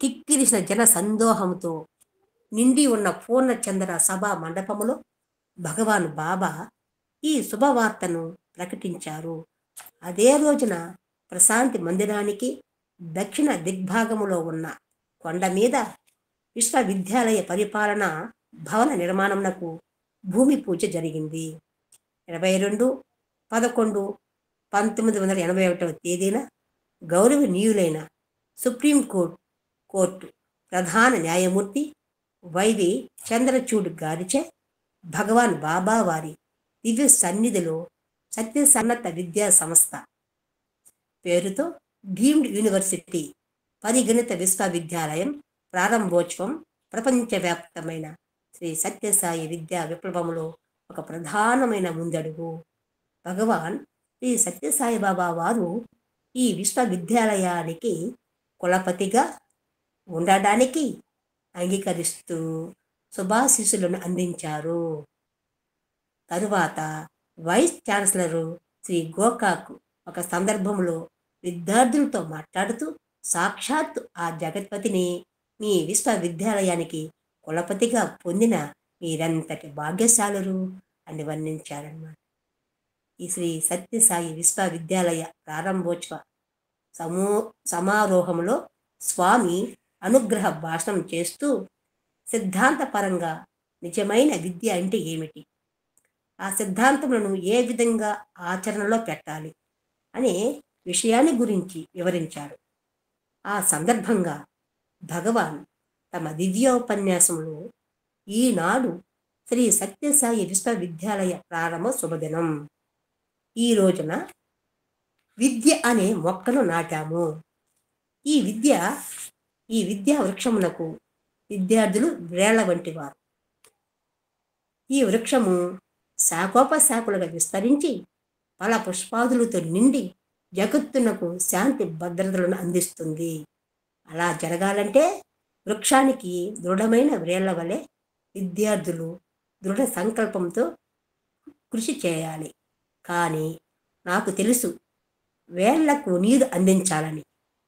కిక్కిరిసిన జన సందోహంతో నిండి ఉన్న పూర్ణచంద్ర సభా మండపములో భగవాన్ బాబా ఈ శుభవార్తను ప్రకటించారు. అదే రోజున ప్రశాంతి మందిరానికి దక్షిణ దిగ్భాగములో ఉన్న కొండ మీద విశ్వవిద్యాలయ పరిపాలన భవన నిర్మాణమునకు భూమి పూజ జరిగింది. 22-11-1981 తేదీన గౌరవనీయులైన సుప్రీంకోర్టు ప్రధాన న్యాయమూర్తి వైవి చంద్రచూడ్ గారిచే భగవాన్ బాబా వారి దివ్య సన్నిధిలో సత్యసన్నత విద్యా సంస్థ పేరుతో డీమ్డ్ యూనివర్సిటీ పరిగణిత విశ్వవిద్యాలయం ప్రారంభోత్సవం ప్రపంచవ్యాప్తమైన శ్రీ సత్యసాయి విద్యా విప్లవంలో ఒక ప్రధానమైన ముందడుగు. భగవాన్ శ్రీ సత్యసాయి బాబా వారు ఈ విశ్వవిద్యాలయానికి కులపతిగా ఉండడానికి అంగీకరిస్తూ శుభాశీస్సులను అందించారు. తరువాత వైస్ ఛాన్సలరు శ్రీ గోకాక్ ఒక సందర్భంలో విద్యార్థులతో మాట్లాడుతూ సాక్షాత్తు ఆ జగత్పతిని మీ విశ్వవిద్యాలయానికి కులపతిగా పొందిన మీరెంతటి భాగ్యశాలురు అని వర్ణించారన్నమాట. ఈ శ్రీ సత్యసాయి విశ్వవిద్యాలయ ప్రారంభోత్సవ సమారోహంలో స్వామి అనుగ్రహ భాషణం చేస్తూ సిద్ధాంతపరంగా నిజమైన విద్య అంటే ఏమిటి, ఆ సిద్ధాంతములను ఏ విధంగా ఆచరణలో పెట్టాలి అనే విషయాన్ని గురించి వివరించారు. ఆ సందర్భంగా భగవాన్ తమ దివ్యోపన్యాసంలో ఈనాడు శ్రీ సత్యసాయి విశ్వవిద్యాలయ ప్రారంభ శుభదినం. ఈ రోజున విద్య అనే మొక్కను నాటాము. ఈ విద్యా వృక్షమునకు విద్యార్థులు వ్రేళ్ల వంటి వారు. ఈ వృక్షము శాఖోపశాఖలుగా విస్తరించి ఫల పుష్పాదులతో నిండి జగత్తునకు శాంతి భద్రతలను అందిస్తుంది. అలా జరగాలంటే వృక్షానికి దృఢమైన వ్రేళ్ల వలె విద్యార్థులు దృఢ సంకల్పంతో కృషి చేయాలి. కానీ నాకు తెలుసు వేళ్లకు నీరు అందించాలని.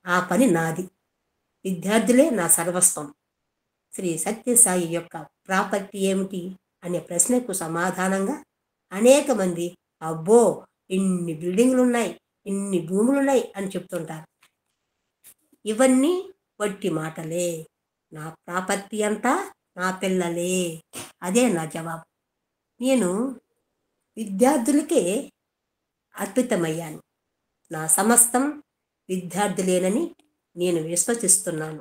ఆ పని నాది. విద్యార్థులే నా సర్వస్వం. శ్రీ సత్యసాయి యొక్క ప్రాపర్టీ ఏమిటి అనే ప్రశ్నకు సమాధానంగా అనేక మంది అబ్బో ఇన్ని బిల్డింగ్లున్నాయి, ఇన్ని భూములున్నాయి అని చెప్తుంటారు. ఇవన్నీ వట్టి మాటలే. నా ప్రాపర్టీ అంతా నా పిల్లలే. అదే నా జవాబు. నేను విద్యార్థులకే అర్పితమయ్యాను. నా సమస్తం విద్యార్థులేనని నేను విశ్వసిస్తున్నాను.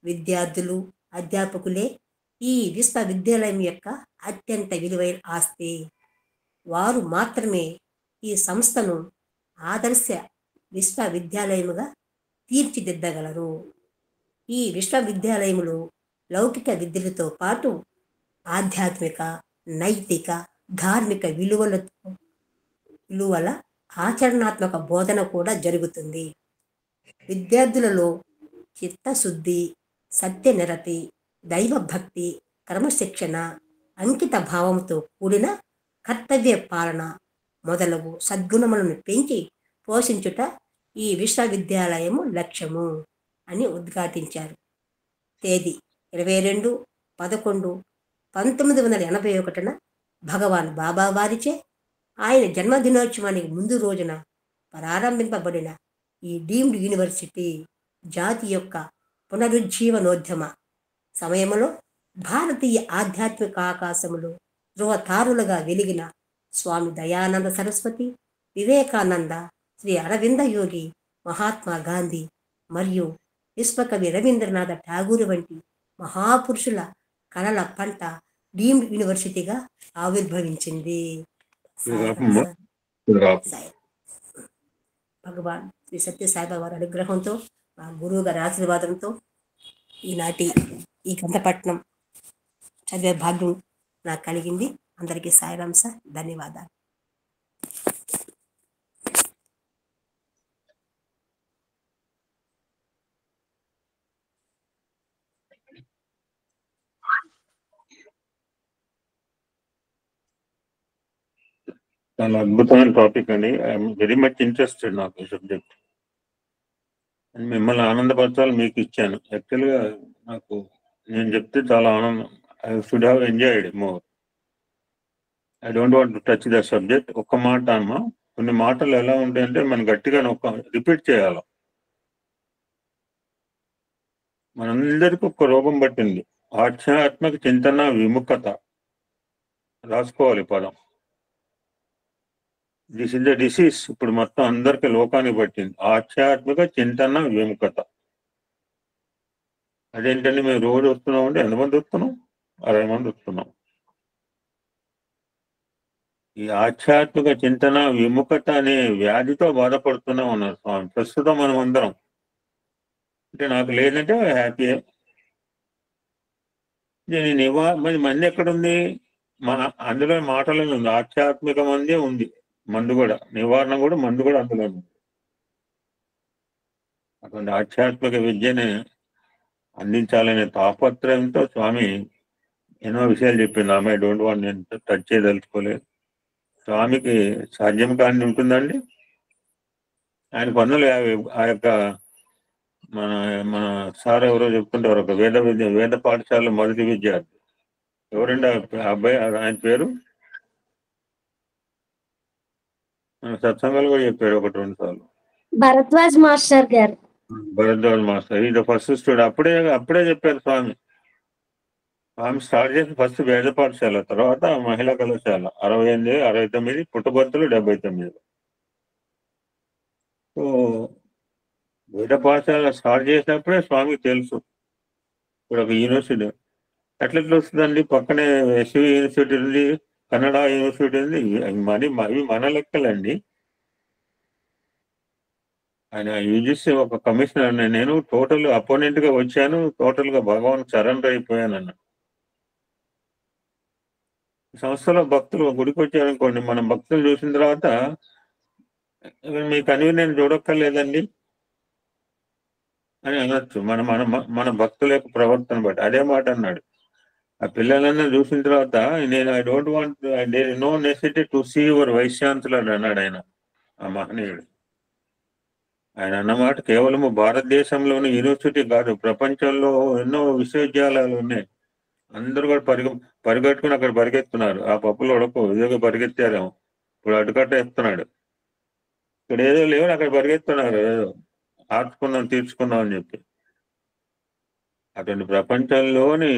విద్యార్థులు, అధ్యాపకులే ఈ విశ్వవిద్యాలయం యొక్క అత్యంత విలువైన ఆస్తి. వారు మాత్రమే ఈ సంస్థను ఆదర్శ విశ్వవిద్యాలయముగా తీర్చిదిద్దగలరు. ఈ విశ్వవిద్యాలయములో లౌకిక విద్యలతో పాటు ఆధ్యాత్మిక, నైతిక, ధార్మిక విలువల ఆచరణాత్మక బోధన కూడా జరుగుతుంది. విద్యార్థులలో చిత్తశుద్ధి, సత్యనిరతి, దైవభక్తి, క్రమశిక్షణ, అంకిత భావంతో కూడిన కర్తవ్య పాలన మొదలగు సద్గుణములను పెంచి పోషించుట ఈ విశ్వవిద్యాలయము లక్ష్యము అని ఉద్ఘాటించారు. తేదీ 22-11-1981 భగవాన్ బాబా వారిచే ఆయన జన్మదినోత్సవానికి ముందు రోజున ప్రారంభింపబడిన ఈ డీమ్డ్ యూనివర్సిటీ జాతి యొక్క పునరుజ్జీవనోద్యమ సమయంలో భారతీయ ఆధ్యాత్మిక ఆకాశములో ధృవతారులుగా వెలిగిన స్వామి దయానంద సరస్వతి, వివేకానంద, శ్రీ అరవింద యోగి మహాత్మా గాంధీ మరియు విశ్వకవి రవీంద్రనాథ ఠాగూర్ వంటి మహాపురుషుల కళల పంట డీమ్డ్ యూనివర్సిటీగా ఆవిర్భవించింది. ఇది కాపు. సాయి భగవాన్ శ్రీ సత్యసాయిబాబా వారి అనుగ్రహంతో, మా గురువు గారి ఆశీర్వాదంతో ఈనాటి ఈ గంధపట్నం చదివే భాగ్యం నాకు కలిగింది. అందరికీ సాయిరాం సార్, ధన్యవాదాలు. చాలా అద్భుతమైన టాపిక్ అండి. ఐఎమ్ వెరీ మచ్ ఇంట్రెస్టెడ్ నాకు ఈ సబ్జెక్ట్. మిమ్మల్ని ఆనందపరచాలి మీకు ఇచ్చాను. యాక్చువల్గా నాకు నేను చెప్తే చాలా ఆనందం. I should have enjoyed more. I don't want to touch the subject. ఒక్క మాట అమ్మా, కొన్ని మాటలు ఎలా ఉంటాయంటే మనం గట్టిగా రిపీట్ చేయాలి. మనందరికీ ఒక రోగం పట్టింది, ఆధ్యాత్మిక చింతన విముఖత. రాసుకోవాలి పదం. This is the disease. ఇప్పుడు మొత్తం అందరికి లోకానికి పట్టింది ఆధ్యాత్మిక చింతన విముఖత. అదేంటంటే మేము రోజు వస్తున్నాం అంటే ఎంతమంది వస్తున్నాం? 60 మంది వస్తున్నాం. ఈ ఆధ్యాత్మిక చింతన విముఖత అనే వ్యాధితో బాధపడుతూనే ఉన్నారు స్వామి ప్రస్తుతం మనం అందరం. అంటే నాకు లేదంటే హ్యాపీ. దీని మరి మంది ఎక్కడుంది? అందులో మాటలో ఉంది, ఆధ్యాత్మిక మందే ఉంది. మందు కూడా, నివారణ కూడా, మందు కూడా అందులో ఉంది. అటువంటి ఆధ్యాత్మిక విద్యని అందించాలనే తాపత్రయంతో స్వామి ఎన్నో విషయాలు చెప్పింది. ఆమె డోంట్ వాంట్, నేను టచ్ చేయదలుచుకోలేదు. స్వామికి సాధ్యం కాని ఉంటుందండి. ఆయన పనులు ఆ యొక్క మన మన సార్ ఎవరో చెప్తుంటారు, ఒక వేద పాఠశాల మొదటి విద్యార్థి ఎవరండి ఆ అబ్బాయి? ఆయన పేరు మన సత్సంగాలు కూడా చెప్పాడు 1-2 సార్లు. భరద్వాజ్ మాస్టర్ గారు. భరద్వాజ్ మాస్టర్ ఇది ఫస్ట్ స్టూడెంట్. అప్పుడే చెప్పారు స్వామి. స్వామి స్టార్ట్ చేసి ఫస్ట్ వేద పాఠశాల, తర్వాత మహిళా కళాశాల. 68, 69, పుట్టబర్తులు 79. సో వేద పాఠశాల స్టార్ట్ చేసినప్పుడే స్వామికి తెలుసు ఇప్పుడు ఒక యూనివర్సిటీ ఎట్లా వస్తుందండి. పక్కనే ఎస్వి యూనివర్సిటీ ఉంది, కన్నడ యూనివర్సిటీ ఉంది. ఇవి మన లెక్కలండి. ఆయన యూజీసీ ఒక కమిషనర్. నేను టోటల్ అపోనెంట్ గా వచ్చాను, టోటల్ గా భగవాన్ సరెండర్ అయిపోయాను అన్న. సంస్థలో భక్తులు గుడికి వచ్చారనుకోండి, మనం భక్తులు చూసిన తర్వాత మీ కన్వీనియన్స్ చూడక్కర్లేదండి అని అనొచ్చు. మన భక్తుల యొక్క ప్రవర్తన బట్టి. అదే మాట అన్నాడు. ఆ పిల్లలన్నా చూసిన తర్వాత నేను I don't want, there is no necessity to see your vice chancellor అన్నాడు ఆయన, ఆ మహనీయుడు. ఆయన అన్నమాట కేవలము భారతదేశంలోని యూనివర్సిటీ కాదు, ప్రపంచంలో ఎన్నో విశ్వవిద్యాలయాలు ఉన్నాయి. అందరూ కూడా పరిగెట్టుకుని అక్కడ పరిగెత్తున్నారు. ఆ పప్పులు ఉడకు ఏదో పరిగెత్తారేమో, ఇప్పుడు అడ్డుకట్ట ఎత్తున్నాడు. ఇక్కడ ఏదో లేవు, అక్కడ పరిగెత్తున్నారు, ఏదో ఆర్చుకుందాం తీర్చుకుందాం అని చెప్పి. అటువంటి ప్రపంచంలోని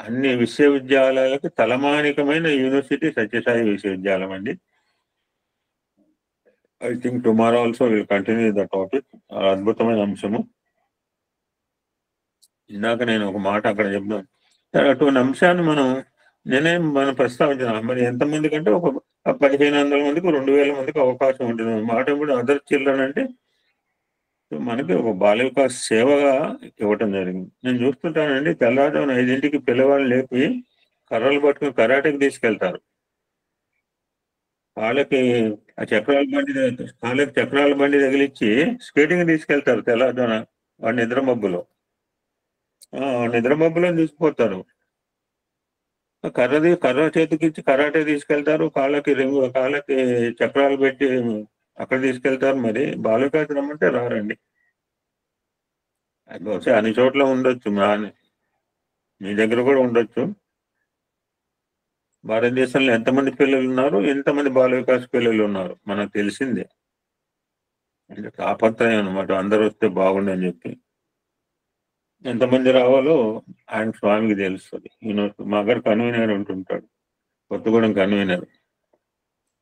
అన్ని విశ్వవిద్యాలయాలకు తలమానికమైన యూనివర్సిటీ సత్యసాయి విశ్వవిద్యాలయం అండి. I think tomorrow also will continue the topic. అద్భుతమైన అంశము. ఇందాక నేను ఒక మాట అక్కడ చెప్తాను. అటువంటి అంశాన్ని మనం ప్రస్తావించాను. మరి ఎంతమంది కంటే ఒక 1500 మందికి 2000 మందికి అవకాశం ఉంటుంది. మాట కూడా అదర్ చిల్డ్రన్ అంటే మనకి ఒక బాల వికాస్ సేవగా ఇవ్వటం జరిగింది. నేను చూస్తుంటానండి, తెల్లవారుజామున 5ంటికి పిల్లవాళ్ళు లేపి కర్రలు పట్టుకుని కరాటేకి తీసుకెళ్తారు. కాళ్ళకి చక్రాల బండి తగిలిచ్చి స్కేటింగ్ తీసుకెళ్తారు తెల్లవారుజామున. వాడి నిద్రమబ్బులో తీసుకుపోతారు. కర్ర చేతికిచ్చి కరాటే తీసుకెళ్తారు. కాళ్ళకి చక్రాలు పెట్టి అక్కడ తీసుకెళ్తారు. మరి బాల వికాస్ రమ్మంటే రారండి. బహుశా అన్ని చోట్ల ఉండొచ్చు, మీ దగ్గర కూడా ఉండొచ్చు. భారతదేశంలో ఎంతమంది పిల్లలు ఉన్నారు, ఎంతమంది బాల వికాస్ పిల్లలు ఉన్నారు మనకు తెలిసిందే. అంటే తాపత్రయం అనమాట, అందరూ వస్తే బాగుండని చెప్పి. ఎంతమంది రావాలో ఆయన స్వామికి తెలుస్తుంది. మా గారు కన్వీనర్ ఉంటుంటాడు, కొత్తగూడెం కన్వీనర్.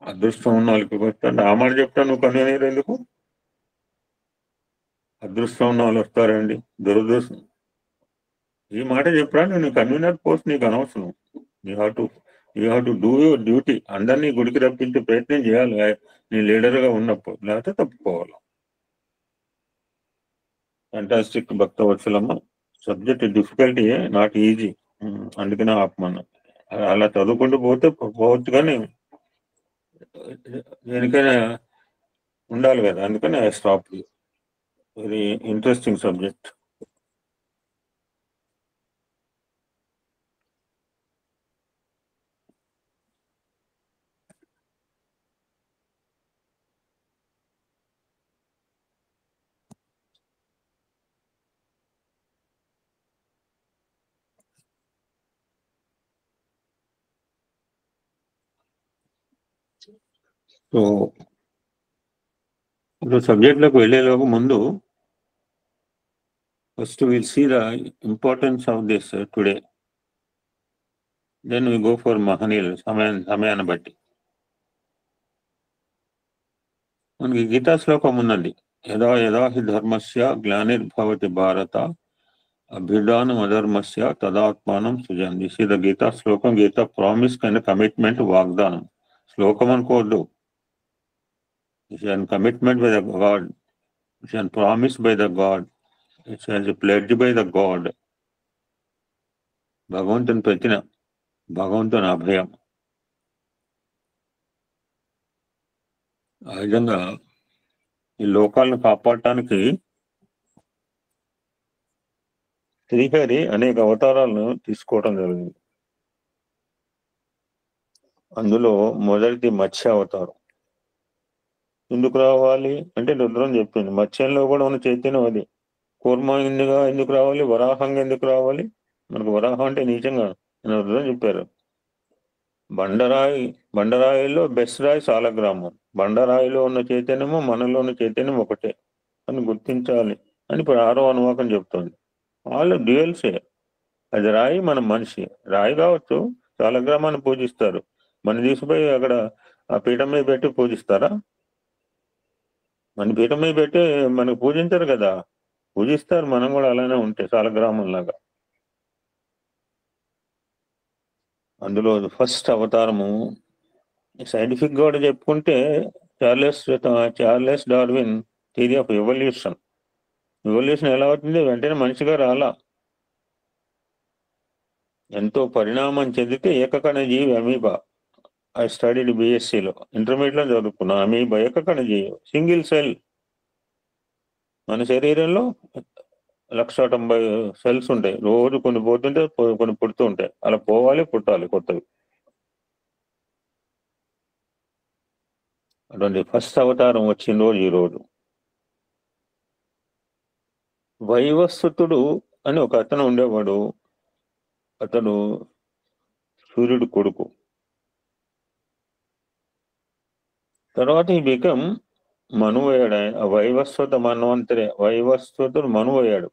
అదృష్టం ఉన్న వాళ్ళకి వస్తాడు. ఆ మాట చెప్తాను, నువ్వు కన్వీనర్ ఎందుకు? అదృష్టం ఉన్న వాళ్ళు వస్తారండి, దురదృష్టం. ఈ మాట చెప్పరా, నేను కన్వీనర్ పోస్ట్ నీకు అనవసరం. You have to do your duty. అందరినీ గుడికి రప్పించే ప్రయత్నం చేయాలి నీ లీడర్గా ఉన్నప్పుడు, లేకపోతే తప్పుకోవాలి. Fantastic Bhaktavatsalamma. Subject difficulty, not easy. అందుకనే ఆపమన్నా. అలా చదువుకుంటూ పోతే పోవచ్చు, కానీ దేనికైనా ఉండాలి కదా, అందుకని I stop. Very interesting subject. So ఇప్పుడు సబ్జెక్ట్లోకి వెళ్ళేలోపు ముందు first will see the importance of this today, then we go for మహనీయులు సమయాన్ని బట్టి. మనకి గీతా శ్లోకం ఉన్నది, యదా యదా హి ధర్మస్య గ్లానిర్భవతి భారత అభిడానం అధర్మస్య తదాత్మానం సృజన్. దిస్ ఇస్ ద గీతా శ్లోకం. గీతా ప్రామిస్ అండ్ కమిట్మెంట్, వాగ్దానం. శ్లోకం అనుకోవద్దు, it's an commitment by the god, it's an promise by the god, it's an pledge by the god. భగవంతుని పెట్టిన, భగవంతుని అభయం. ఆ విధంగా ఈ లోకాలను కాపాడటానికి శ్రీహరి అనేక అవతారాలను తీసుకోవడం జరిగింది. అందులో మొదటిది మత్స్య అవతారం. ఎందుకు రావాలి అంటే రుద్రం చెప్పింది, మత్స్యంలో కూడా ఉన్న చైతన్యం అది. కూర్మంగా ఎందుకు రావాలి, వరాహంగా ఎందుకు రావాలి? మనకు వరాహం అంటే నిజంగా రుద్రం చెప్పారు. బండరాయిలో బెస్ట్ రాయి సాలగ్రామం. బండరాయిలో ఉన్న చైతన్యము మనలో ఉన్న చైతన్యం ఒకటే అని గుర్తించాలి అని ఇప్పుడు 6వ అనువాకం చెప్తుంది. వాళ్ళు డ్యూయల్సే. అది రాయి, మనం మనిషి. రాయి కావచ్చు, సాలగ్రామాన్ని పూజిస్తారు. మన తీసుకుపోయి అక్కడ ఆ పీఠం మీద పెట్టి పూజిస్తారా? మన పీఠం మీద పెట్టి మనకు పూజించరు కదా, పూజిస్తారు. మనం కూడా అలానే ఉంటే సాలగ్రామం లాగా. అందులో ఫస్ట్ అవతారము సైంటిఫిక్ గా కూడా చెప్పుకుంటే Charles Darwin theory of evolution. Evolution ఎలా అవుతుంది? వెంటనే మనిషిగా రాలా, ఎంతో పరిణామం చెందితే ఏకకణ జీవి అమీబా. ఐ స్టడీడ్ బిఎస్సిలో, ఇంటర్మీడియట్లో చదువుకున్నా. అమీబా ఏకకణ జీవి, సింగిల్ సెల్. మన శరీరంలో 190 సెల్స్ ఉంటాయి. రోజు కొన్ని పోతుంటే కొన్ని పుడుతూ ఉంటాయి. అలా పోవాలి, పుట్టాలి కొత్తవి. అటువంటి ఫస్ట్ అవతారం వచ్చిన రోజు ఈ రోజు. వైవస్వతుడు అని ఒక అతను ఉండేవాడు. అతడు సూర్యుడు కొడుకు. తర్వాత ఈ బికమ్ మనువు అయ్యాడు. ఆయన వైవస్వత మన్వంతరే, వైవస్వతుడు మనువు అయ్యాడు.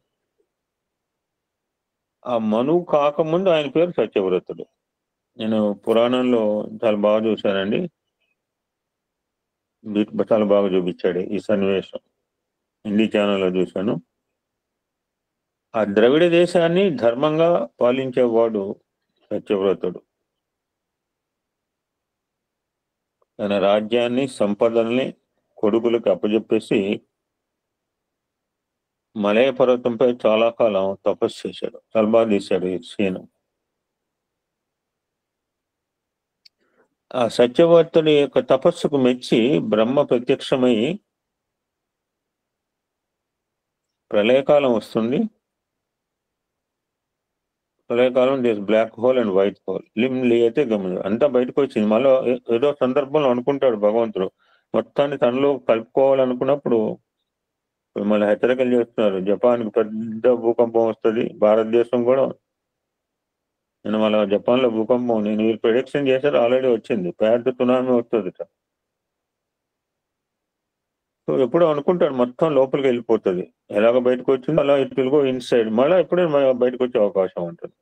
ఆ మనువు కాకముందు ఆయన పేరు సత్యవ్రతుడు. నేను పురాణంలో చాలా బాగా చూశానండి, చాలా బాగా చూపించాడు ఈ సన్నివేశం. హిందీ ఛానల్లో చూశాను. ఆ ద్రవిడ దేశాన్ని ధర్మంగా పాలించేవాడు సత్యవ్రతుడు. తన రాజ్యాన్ని, సంపదల్ని కొడుకులకు అప్పచెప్పేసి మలయ పర్వతంపై చాలా కాలం తపస్సు చేశాడు. చాలా బాగా తీశాడు ఈ సీను. ఆ సత్యవర్తుడి యొక్క తపస్సుకు మెచ్చి బ్రహ్మ ప్రత్యక్షమై, ప్రళయకాలం వస్తుంది, ప్రళయకాలం this black hole and white hole లిమ్లీ అయితే అంతా బయటకు వచ్చింది. మళ్ళీ ఏదో సందర్భంలో అనుకుంటాడు భగవంతుడు, మొత్తాన్ని తనలో కలుపుకోవాలనుకున్నప్పుడు మళ్ళీ హెచ్చరికలు చేస్తున్నారు. జపాన్కి పెద్ద భూకంపం వస్తుంది, భారతదేశం కూడా. నేను మళ్ళీ జపాన్లో భూకంపం, నేను వీళ్ళు ప్రిడిక్షన్ చేశారు, ఆల్రెడీ వచ్చింది. పెద్ద సునామీ వస్తుంది. సో ఎప్పుడో అనుకుంటాడు మొత్తం లోపలికి వెళ్ళిపోతుంది, ఎలాగ బయటకు వచ్చిందో అలా ఇట్ విల్ గో ఇన్సైడ్. మళ్ళీ ఎప్పుడే బయటకు వచ్చే అవకాశం ఉంటుంది.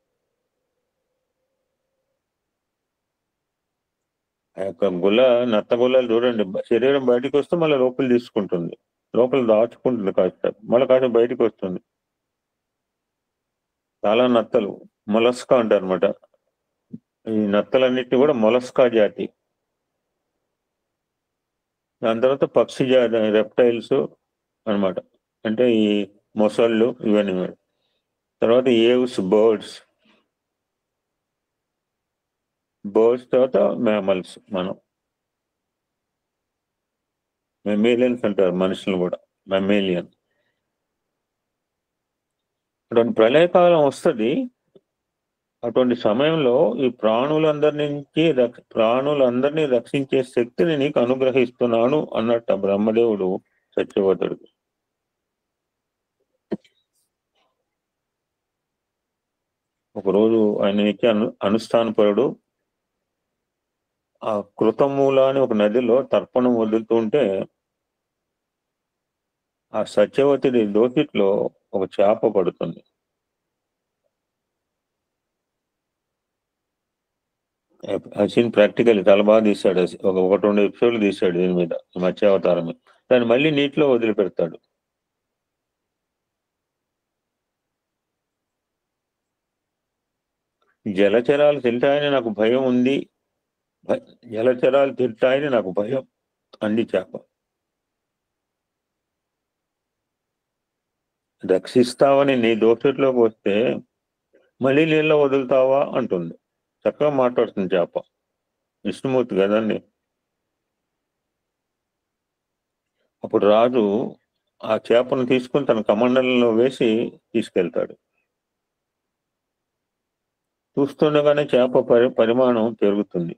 ఆ యొక్క నత్త గుల్లలు చూడండి, శరీరం బయటకు వస్తే మళ్ళీ లోపలి తీసుకుంటుంది. లోపల దాచుకుంటుంది కాస్త, మళ్ళీ కాస్త బయటకు వస్తుంది. చాలా నత్తలు మొలస్కా అంటారు అనమాట. ఈ నత్తలన్నిటిని కూడా మొలస్కా జాతి. దాని తర్వాత పక్షి జాతి రెప్టైల్స్ అన్నమాట. అంటే ఈ మొసళ్ళు ఇవన్నీ. తర్వాత ఏవ్స్ బర్డ్స్ తర్వాత మ్యామల్స్. మనం మెమేలియన్స్ అంటారు మనుషులు కూడా, మెమేలియన్. అటువంటి ప్రళయకాలం వస్తుంది. అటువంటి సమయంలో ఈ ప్రాణులందరినీ రక్షించే శక్తిని నీకు అనుగ్రహిస్తున్నాను అన్నట్టు బ్రహ్మదేవుడు సత్యవతుడికి. ఒకరోజు ఆయన నిత్య అనుష్ఠానపరుడు ఆ కృతమూల అని ఒక నదిలో తర్పణం వదులుతుంటే ఆ సత్యవతుడి దోసిట్లో ఒక చేప పడుతుంది. సీన్ ప్రాక్టికల్ చాలా బాగా తీశాడు. ఒకటి రెండు ఎపిసోడ్లు తీశాడు దీని మీద, మత్స్యావతారం మీద. దాన్ని మళ్ళీ నీటిలో వదిలిపెడతాడు. జలచరాలు తింటాయని నాకు భయం ఉంది, జలచరాలు తింటాయని నాకు భయం అంది చేప. రక్షిస్తావని నీ దోషట్లోకి వస్తే మళ్ళీ నీళ్ళ వదులుతావా అంటుంది. చక్కగా మాట్లాడుతుంది చేప. విష్ణుమూర్తి కదండి. అప్పుడు రాజు ఆ చేపను తీసుకుని తన కమండలంలో వేసి తీసుకెళ్తాడు. చూస్తుండగానే చేప పరిమాణం పెరుగుతుంది.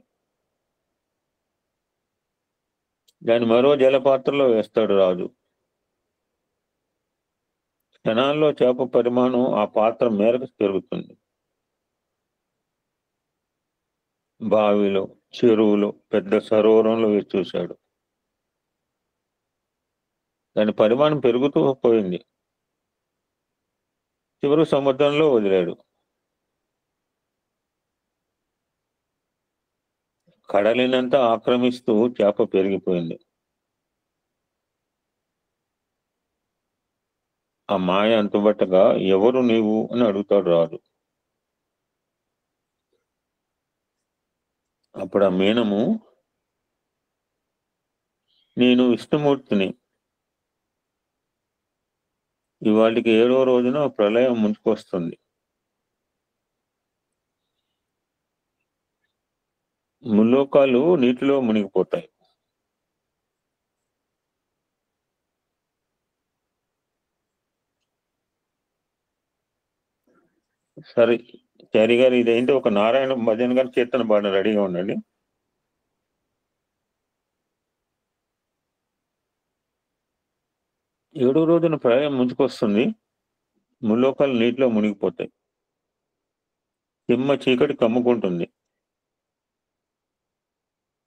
దాన్ని మరో జలపాత్రలో వేస్తాడు రాజు. క్షణాల్లో చేప పరిమాణం ఆ పాత్ర మేరకు పెరుగుతుంది. బావిలో, చెరువులో, పెద్ద సరోవరంలో వేసి చూశాడు. దాని పరిమాణం పెరుగుతూ పోయింది. చివరికి సముద్రంలో వదిలాడు. కడలినంతా ఆక్రమిస్తూ చేప పెరిగిపోయింది. ఆ మాయ అంతుబట్టగా ఎవరు నీవు అని అడుగుతాడు రాజు. అప్పుడు ఆ మీనము, నేను విష్ణుమూర్తిని. ఇవాళకి 7వ రోజున ప్రళయం ముంచుకొస్తుంది. ముల్లోకాలు నీటిలో మునిగిపోతాయి. సరే చారి గారు, ఇదేంటి ఒక నారాయణ భజన గారి కీర్తన పాడిన రెడీగా ఉండండి. ఏడో రోజున ప్రళయం ముంచుకొస్తుంది. ముల్లోకాలు నీటిలో మునిగిపోతాయి. చిమ్మ చీకటి కమ్ముకుంటుంది.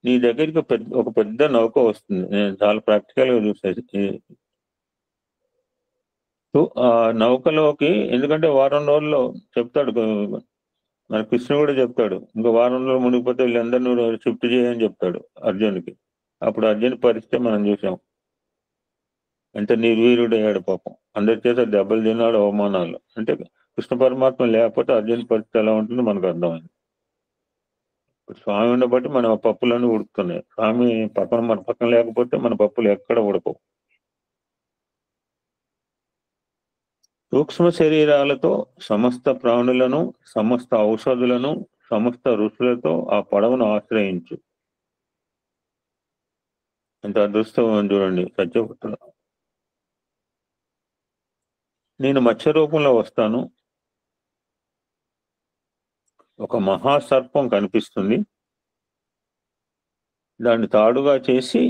నీ దగ్గరికి ఒక పెద్ద నౌక వస్తుంది. నేను చాలా ప్రాక్టికల్ గా చూసాను. ఆ నౌకలోకి, ఎందుకంటే వారం రోజుల్లో చెప్తాడు మన కృష్ణుడు కూడా చెప్తాడు, ఇంకో వారం రోజులు మునిగిపోతే వీళ్ళందరినీ షిఫ్ట్ చేయని చెప్తాడు అర్జునుడికి. అప్పుడు అర్జున్ పరిస్థితి మనం చూసాం. అంటే నిర్వీర్యుడు అయ్యాడు పాపం. అందరి చేత దెబ్బలు తిన్నాడు, అవమానాలు. అంటే కృష్ణ పరమాత్మ లేకపోతే అర్జున్ పరిస్థితి ఎలా ఉంటుందో మనకు అర్థమైంది. స్వామి ఉండబట్టి మన పప్పులన్నీ ఉడుకుతున్నాయి. స్వామి మన పక్కన లేకపోతే మన పప్పులు ఎక్కడ ఉడకవు. సూక్ష్మ శరీరాలతో సమస్త ప్రాణులను, సమస్త ఔషధులను, సమస్త ఋషులతో ఆ పడవను ఆశ్రయించు. ఎంత అదృష్టం చూడండి సత్యపుత్రుడు. నేను మత్స్య రూపంలో వస్తాను. ఒక మహాసర్పం కనిపిస్తుంది. దాన్ని తాడుగా చేసి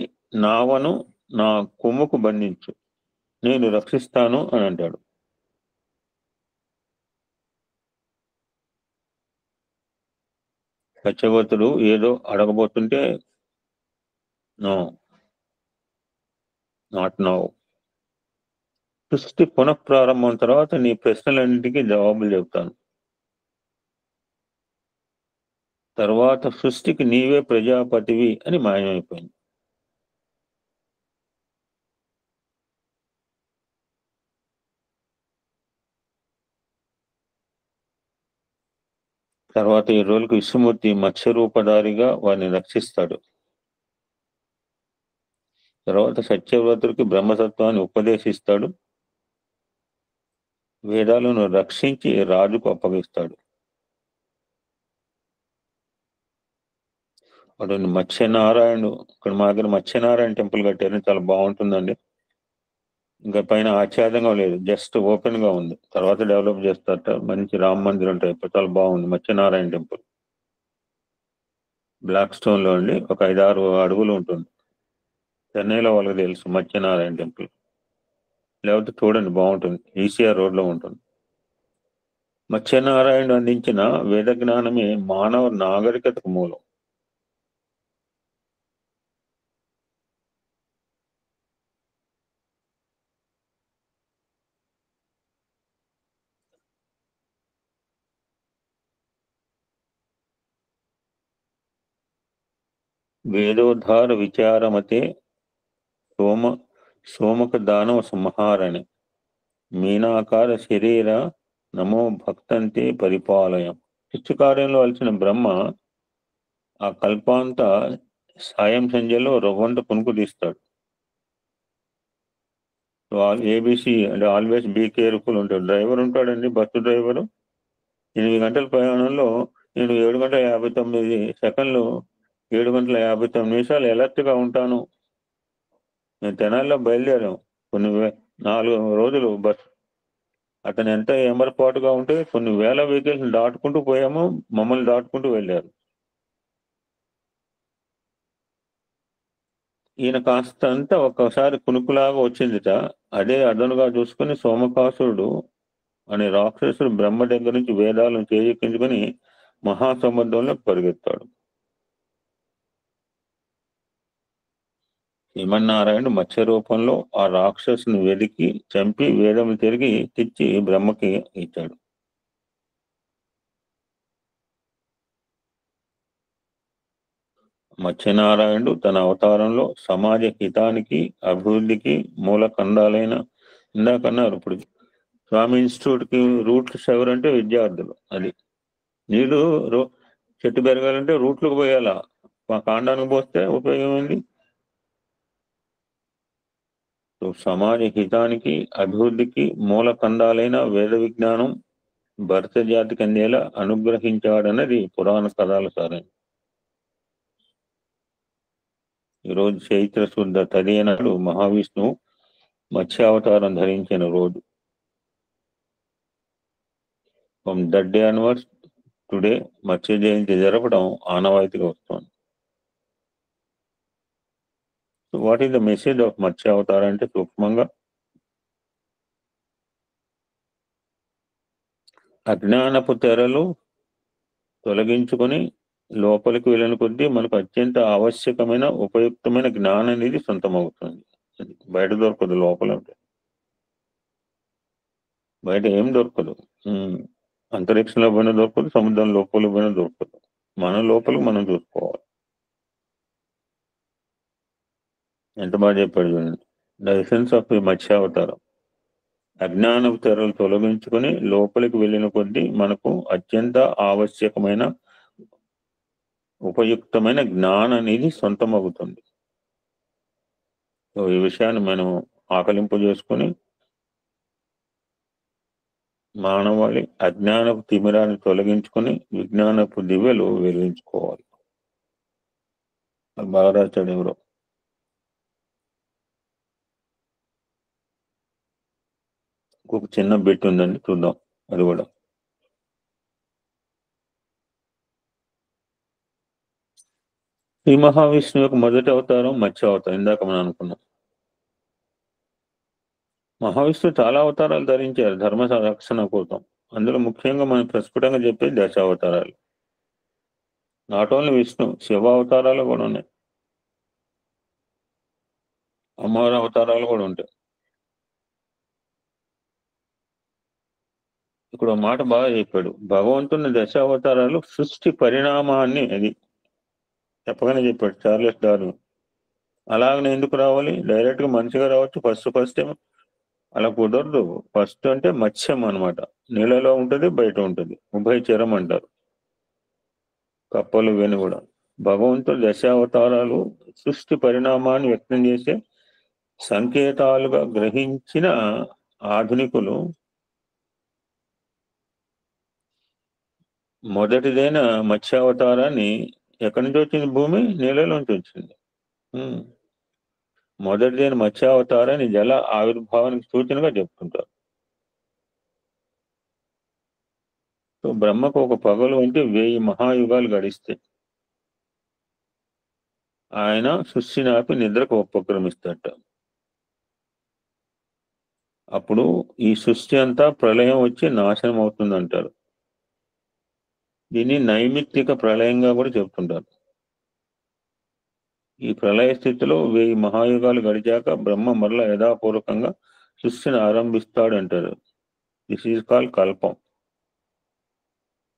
నావను నా కొమ్ముకు బంధించు, నేను రక్షిస్తాను అని అంటాడు. సత్యవతుడు ఏదో అడగబోతుంటే, నో, నాట్ నౌ. సృష్టి పునఃప్రారంభం తర్వాత నీ ప్రశ్నలన్నింటికీ జవాబులు చెబుతాను. తర్వాత సృష్టికి నీవే ప్రజాపతివి అని మాయమైపోయింది. తర్వాత 7 రోజులకు విష్ణుమూర్తి మత్స్య రూపధారిగా వారిని రక్షిస్తాడు. తర్వాత సత్యవ్రతుడికి బ్రహ్మతత్వాన్ని ఉపదేశిస్తాడు. వేదాలను రక్షించి రాజుకు అప్పగిస్తాడు. అటు మత్స్యనారాయణుడు, ఇక్కడ మా దగ్గర మత్స్యనారాయణ టెంపుల్ కట్టారు, చాలా బాగుంటుందండి. ఇంకా పైన ఆచ్ఛాదనంగా లేదు, జస్ట్ ఓపెన్ గా ఉంది. తర్వాత డెవలప్ చేస్తారట, మంచి రామ మందిరం టైప్, చాలా బాగుంది మత్స్యనారాయణ టెంపుల్. బ్లాక్ స్టోన్ లో అండి, ఒక 5-6 అడుగులు ఉంటుంది. చెన్నైలో వాళ్ళకి తెలుసు మత్స్యనారాయణ టెంపుల్. లేకపోతే చూడండి, బాగుంటుంది, ఈసీఆర్ రోడ్ లో ఉంటుంది. మత్స్యనారాయణుడు అందించిన వేద జ్ఞానమే మానవ నాగరికతకు మూలం. వేదోద్ధార విచారమతే సోమక దానవ సంహారణి మీనాకార శరీర నమో భక్తంతే పరిపాలయం. కార్యంలో వలసిన బ్రహ్మ ఆ కల్పాంత సాయం సంధ్యలో రవ్వంట పునుకు తీస్తాడు. ఏబిసి అంటే ఆల్వేస్ బీ కేర్ఫుల్ ఉంటాడు. డ్రైవర్ ఉంటాడండి, బస్సు డ్రైవరు. 8 గంటల ప్రయాణంలో నేను 7 గంటల 59 సెకండ్లు 7 గంటల 59 నిమిషాలు అలర్ట్ గా ఉంటాను. నేను తెనాలిలో బయలుదేరాం, కొన్ని 4 రోజులు బస్. అతను ఎంత ఎమరపాటుగా ఉంటే కొన్ని వేల వెహికల్స్ దాటుకుంటూ పోయాము, మమ్మల్ని దాటుకుంటూ వెళ్ళారు. ఈయన కాస్తంత ఒక్కసారి కునుకులాగా వచ్చిందిట. అదే అదనుగా చూసుకుని సోమకాసురుడు అనే రాక్షసుడు బ్రహ్మ దగ్గర నుంచి వేదాలను చేజిక్కించుకుని మహాసముద్రంలో పరిగెత్తాడు. శ్రీమన్నారాయణుడు మత్స్య రూపంలో ఆ రాక్షసుని వెదికి చంపి వేదము తిరిగి తెచ్చి బ్రహ్మకి ఇచ్చాడు. మత్స్యనారాయణుడు తన అవతారంలో సమాజ హితానికి అభివృద్ధికి మూల కందాలైన, ఇందాకన్నారు ఇప్పుడు స్వామి ఇన్స్టిట్యూట్ కి రూట్స్ ఎవరంటే విద్యార్థులు. అది నీళ్ళు చెట్టు పెరగాలంటే రూట్లకు పోయాలా, కాండానికి పోస్తే ఉపయోగం ఏంది? సమాజ హితానికి అభివృద్ధికి మూల కందాలైన వేద విజ్ఞానం భరత జాతికి అందేలా అనుగ్రహించాడన్నది పురాణ కథల సారం. ఈరోజు చైత్ర శుద్ధ తదియ నాడు మహావిష్ణువు మత్స్యావతారం ధరించిన రోజు. From that day onwards today Matsya Jayanti జరపడం ఆనవాయితీగా వస్తుంది. What is the message of మత్స్యావతారం అంటే సూక్ష్మంగా అజ్ఞానపు తెరలు తొలగించుకొని లోపలికి వెళ్ళిన కొద్దీ మనకు అత్యంత ఆవశ్యకమైన ఉపయుక్తమైన జ్ఞానం అనేది సొంతమవుతుంది. బయట దొరకదు, లోపల ఉంటుంది. బయట ఏం దొరకదు. అంతరిక్షంలో పోయినా దొరకదు, సముద్రం లోపల పోయినా దొరకదు. మన లోపలికి మనం చూసుకోవాలి. ఎంత బాగా చెప్పాడు చూడండి. ద ఎసెన్స్ ఆఫ్ ది మత్స్యావతారం అజ్ఞానపు తెరలు తొలగించుకొని లోపలికి వెళ్ళిన కొద్దీ మనకు అత్యంత ఆవశ్యకమైన ఉపయుక్తమైన జ్ఞానం అనేది సొంతమవుతుంది. సో ఈ విషయాన్ని మనం ఆకలింపు చేసుకుని మానవాళి అజ్ఞానపు తిమిరాన్ని తొలగించుకొని విజ్ఞానపు దివ్యలు వెలిగించుకోవాలి. బాగా రాశాడు ఎవరో. ఇంకొక చిన్న బిట్ ఉందండి, చూద్దాం అది కూడా. శ్రీ మహావిష్ణువు యొక్క మొదటి అవతారం మత్స్య అవతారం. ఇందాక మనం అనుకున్నాం, మహావిష్ణువు చాలా అవతారాలు ధరించారు ధర్మ రక్షణ కోసం. అందులో ముఖ్యంగా మనం ప్రస్ఫుటంగా చెప్పేది దశావతారాలు. నాట్ ఓన్లీ విష్ణు, శివ అవతారాలు కూడా ఉన్నాయి, అమ్మవారి అవతారాలు కూడా ఉంటాయి. ఇక్కడ మాట బాగా చెప్పాడు, భగవంతుని దశావతారాలు సృష్టి పరిణామాన్ని అది చెప్పగానే చెప్పాడు చార్లెస్ డార్విన్. అలాగనే ఎందుకు రావాలి, డైరెక్ట్ గా మంచిగా రావచ్చు. ఫస్ట్ ఏమో అలా కుదరదు. ఫస్ట్ అంటే మత్స్యం అనమాట, నీళ్ళలో ఉంటుంది, బయట ఉంటుంది, ఉభయచరం అంటారు. కప్పలు ఇవన్నీ కూడా భగవంతుడు దశావతారాలు సృష్టి పరిణామాన్ని వ్యక్తం చేసే సంకేతాలుగా గ్రహించిన ఆధునికులు మొదటిదైన మత్స్యావతారాన్ని ఎక్కడి నుంచి వచ్చింది? భూమి నీళ్ళలోంచి వచ్చింది. మొదటిదైన మత్స్యావతారాన్ని జల ఆవిర్భావానికి సూచనగా చెప్తుంటారు. సో బ్రహ్మకు ఒక పగలు అంటే 1000 మహాయుగాలు గడిస్తే ఆయన సృష్టిని ఆపి నిద్రకు ఉపక్రమిస్తాట. అప్పుడు ఈ సృష్టి అంతా ప్రళయం వచ్చి నాశనం అవుతుందంటారు. దీన్ని నైమిత్తిక ప్రళయంగా కూడా చెప్తుంటారు. ఈ ప్రళయ స్థితిలో 1000 మహాయుగాలు గడిచాక బ్రహ్మ మరలా యథాపూర్వకంగా సృష్టిని ఆరంభిస్తాడంటారు. దిస్ ఈజ్ కాల్ కల్పం.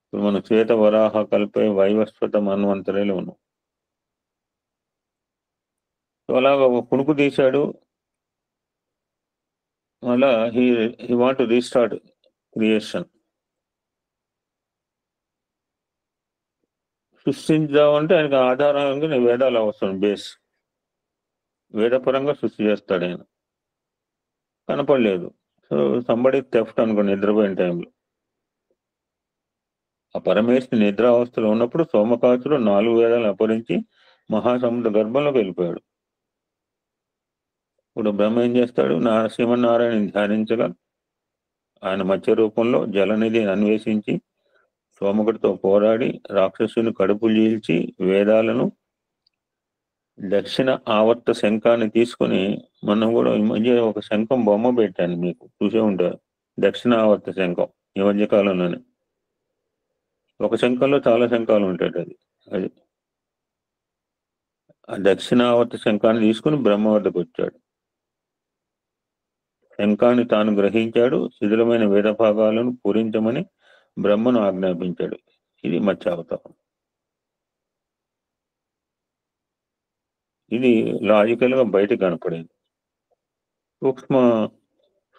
ఇప్పుడు మనం శ్వేత వరాహ కల్పే వైవస్వత మన్వంతరేలో ఉన్నాం. సో అలాగా ఒక పుణుకు తీశాడు, మళ్ళా he want to restart creation. సృష్టించామంటే ఆయనకు ఆధారంగా వేదాలు అవసరం, బేస్. వేదపరంగా సృష్టి చేస్తాడు ఆయన. కనపడలేదు. సో సంబడి థెఫ్ట్ అనుకోండి నిద్రపోయిన టైంలో. ఆ పరమేశ్వరి నిద్రావస్థలో ఉన్నప్పుడు సోమకాసుడు 4 వేదాలను అపహరించి మహాసముద్ర గర్భంలోకి వెళ్ళిపోయాడు. ఇప్పుడు బ్రహ్మ ఏం చేస్తాడు? శ్రీమన్నారాయణ ధ్యానించగా ఆయన మత్స్య రూపంలో జలనిధిని అన్వేషించి సోమకుడితో పోరాడి రాక్షసుని కడుపు చీల్చి వేదాలను దక్షిణ ఆవర్త శంఖాన్ని తీసుకుని, మనం కూడా ఈ మధ్య ఒక శంఖం బొమ్మ పెట్టాను, మీకు చూసే ఉంటారు. దక్షిణ ఆవర్త శంఖం ఈ మధ్య కాలంలోనే. ఒక శంఖంలో చాలా శంఖాలు ఉంటాయి. అది ఆ దక్షిణావర్త శంఖాన్ని తీసుకుని బ్రహ్మ వద్దకు వచ్చాడు. శంఖాన్ని తాను గ్రహించాడు. శిథిలమైన వేద భాగాలను పూరించమని బ్రహ్మను ఆజ్ఞాపించాడు. ఇది మత్స్యావతారం. ఇది లాజికల్ గా బయటకు కనపడేది.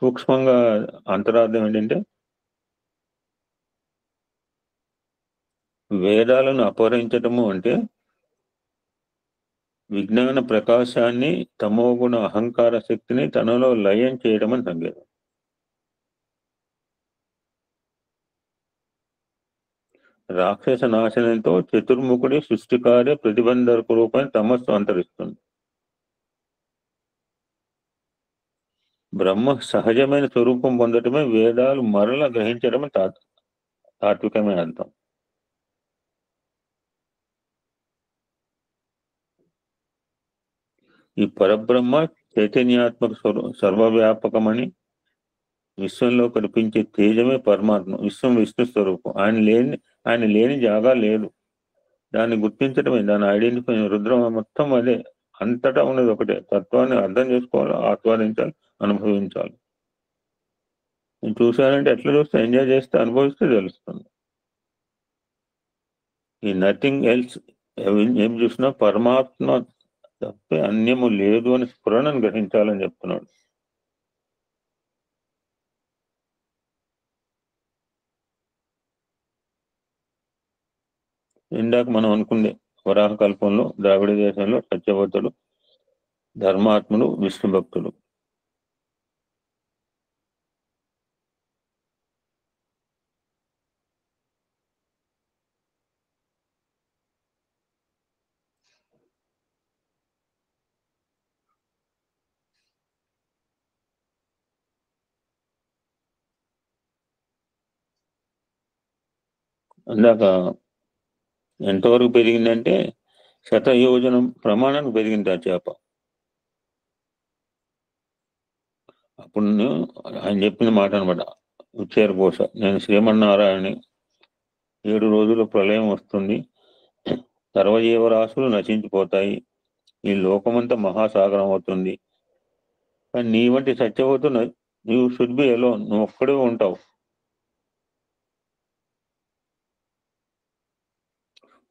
సూక్ష్మంగా అంతరార్థం ఏంటంటే, వేదాలను అపహరించటము అంటే విజ్ఞాన ప్రకాశాన్ని, తమోగుణ అహంకార శక్తిని తనలో లయం చేయడం అని సంకేతం. రాక్షస నాశనంతో చతుర్ముఖుడి సృష్టికార్య ప్రతిబంధక రూపాన్ని తమస్సు అంతరిస్తుంది. బ్రహ్మ సహజమైన స్వరూపం పొందటమే వేదాలు మరల గ్రహించడమే తాత్వికమైన అర్థం. ఈ పరబ్రహ్మ చైతన్యాత్మక సర్వవ్యాపకమని, విశ్వంలో కనిపించే తేజమే పరమాత్మ, విశ్వం విష్ణు స్వరూపం. ఆయన లేని జాగా లేదు. దాన్ని గుర్తించడమే, దాన్ని ఐడెంటిఫై. రుద్రం మొత్తం అదే, అంతటా ఉన్నది ఒకటే. తత్వాన్ని అర్థం చేసుకోవాలి, ఆస్వాదించాలి, అనుభవించాలి. నేను చూశానంటే ఎట్లా చూస్తే, ఎంజాయ్ చేస్తే, అనుభవిస్తే తెలుస్తుంది. ఈ నథింగ్ ఎల్స్ ఏం చూసినా పరమాత్మ తప్పే అన్యము లేదు అని స్ఫురణను గ్రహించాలని చెప్తున్నాడు. ఇందాక మనం అనుకుందే, వరాహ కల్పంలో ద్రావిడ దేశంలో సత్యవతుడు, ధర్మాత్ముడు, విష్ణు భక్తుడు. అందాక ఎంతవరకు పెరిగిందంటే శతయోజనం ప్రమాణానికి పెరిగింది ఆ చేప. అప్పుడు ఆయన చెప్పిన మాట అనమాట, ఉచ్చేరఘోష. నేను శ్రీమన్నారాయణని, 7 రోజులు ప్రళయం వస్తుంది, సర్వజీవరాశులు నశించిపోతాయి, ఈ లోకమంతా మహాసాగరం అవుతుంది, కానీ నీ వంటి సత్యవతు నీవు షుడ్ బి అలోన్, నువ్వు ఒక్కడే ఉంటావు.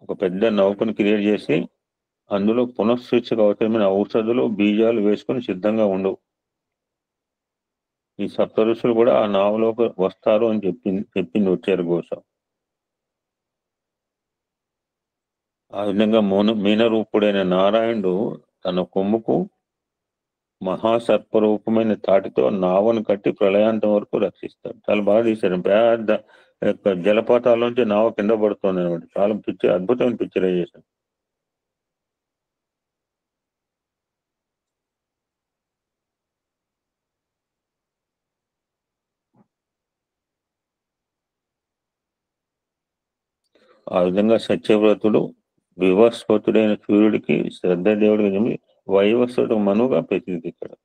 ఒక పెద్ద నౌకను క్రియేట్ చేసి అందులో పునఃసృష్టికి అవసరమైన ఔషధులు, బీజాలు వేసుకుని సిద్ధంగా ఉండవు. ఈ సప్త ఋషులు కూడా ఆ నావలోకి వస్తారు అని చెప్పింది వచ్చారు ఘోష. ఆ విధంగా మీనరూపుడైన నారాయణుడు తన కొమ్ముకు మహాసర్పరూపమైన తాటితో నావను కట్టి ప్రళయాంతం వరకు రక్షిస్తాడు. చాలా బాగా తీశారు. పెద్ద యొక్క జలపాతాల్లోంచి నావ కింద పడుతుంది అనమాట. చాలా అద్భుతమైన పిక్చరైజేషన్. ఆ విధంగా సత్యవ్రతుడు వివస్వతుడైన సూర్యుడికి శ్రద్ధ దేవుడికి వైవస్వతుడు మనుగా ప్రసిద్ధిస్తాడు.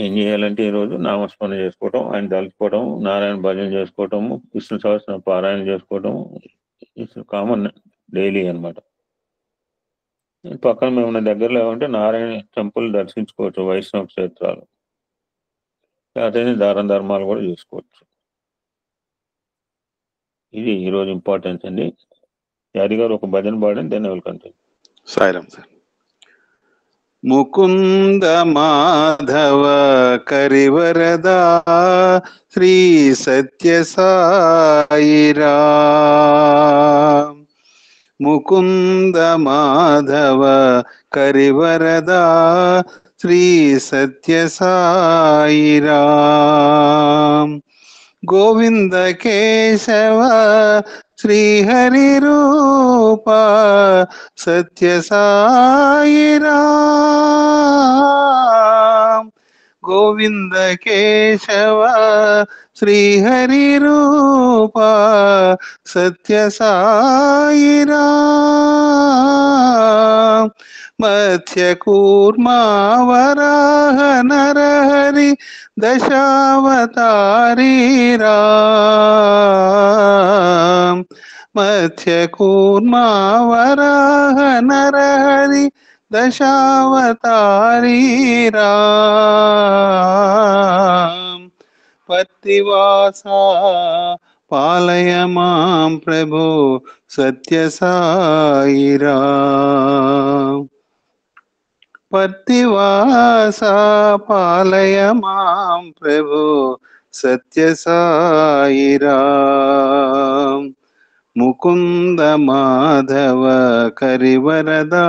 ఏం చేయాలంటే ఈరోజు నామస్మరణ చేసుకోవటం, ఆయన తలుచుకోవటం, నారాయణ భజన చేసుకోవటము, విష్ణు సహస్ర పారాయణ చేసుకోవటం కామన్ డైలీ అనమాట. పక్కన మేము దగ్గరలో ఏమంటే నారాయణ టెంపుల్ దర్శించుకోవచ్చు, వైష్ణవ క్షేత్రాలు, అదే దాన ధర్మాలు కూడా చూసుకోవచ్చు. ఇది ఈరోజు ఇంపార్టెన్స్ అండి. యాది గారు ఒక భజన పాడండి, దాన్ని వెల్కమ్. సాయిరామ్ సార్. ముకుంద మాధవ కరివరదా శ్రీ సత్య సాయిరా. ముకుంద మాధవ కరివరదా శ్రీ సత్య సాయిరా. గోవింద కేశవ శ్రీహరి రూప సత్య సాయిరా. గోవింద కేశవ శ్రీహరి రూప సత్య సాయిరా. మత్స్య కూర్మా వరాహ నరహరి దశావతారీరా. మత్స్య కూర్మా వరాహ నరహరి దశావతారీరా. పత్తివాసా పాలయ మాం ప్రభో సత్య సాయిరా. పత్తివాసా పాలయ మాం ప్రభో సత్య సాయిరా. ముకుంద మాధవ కరివరదా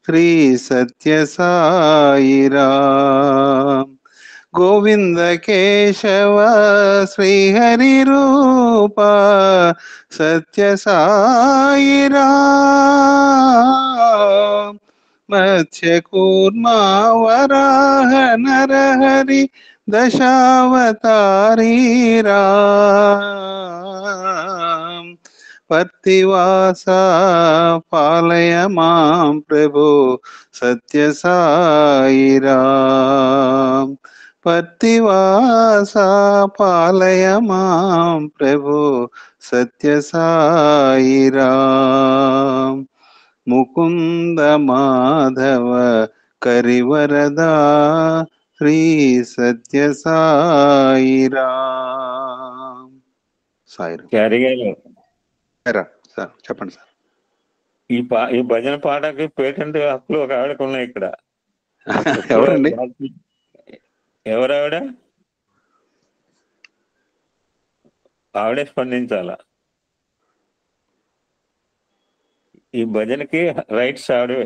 శ్రీ సత్య సాయిరా. గోవింద కేశవ శ్రీహరి రూప సత్య సాయిరా. మత్స్య కూర్మా వరాహ నరహరి దశావతారీరా. పత్తివాసా పాలయ మాం ప్రభో సత్య సాయిరా. పత్తివాసా పాలయ మాం ప్రభో సత్య సాయిరా. ముకుంద మాధవ కరివరదా శ్రీ సత్య సాయిరా. సాయిరా సార్, చెప్పండి సార్. ఈ భజన పాటకి పేటెంట్ హక్కులు ఒక ఆవిడకు ఉన్నాయి ఇక్కడ. ఎవరండి? ఎవరావిడ? ఆవిడే స్పందించాల. ఈ భజనకి రైట్స్ ఆవిడే,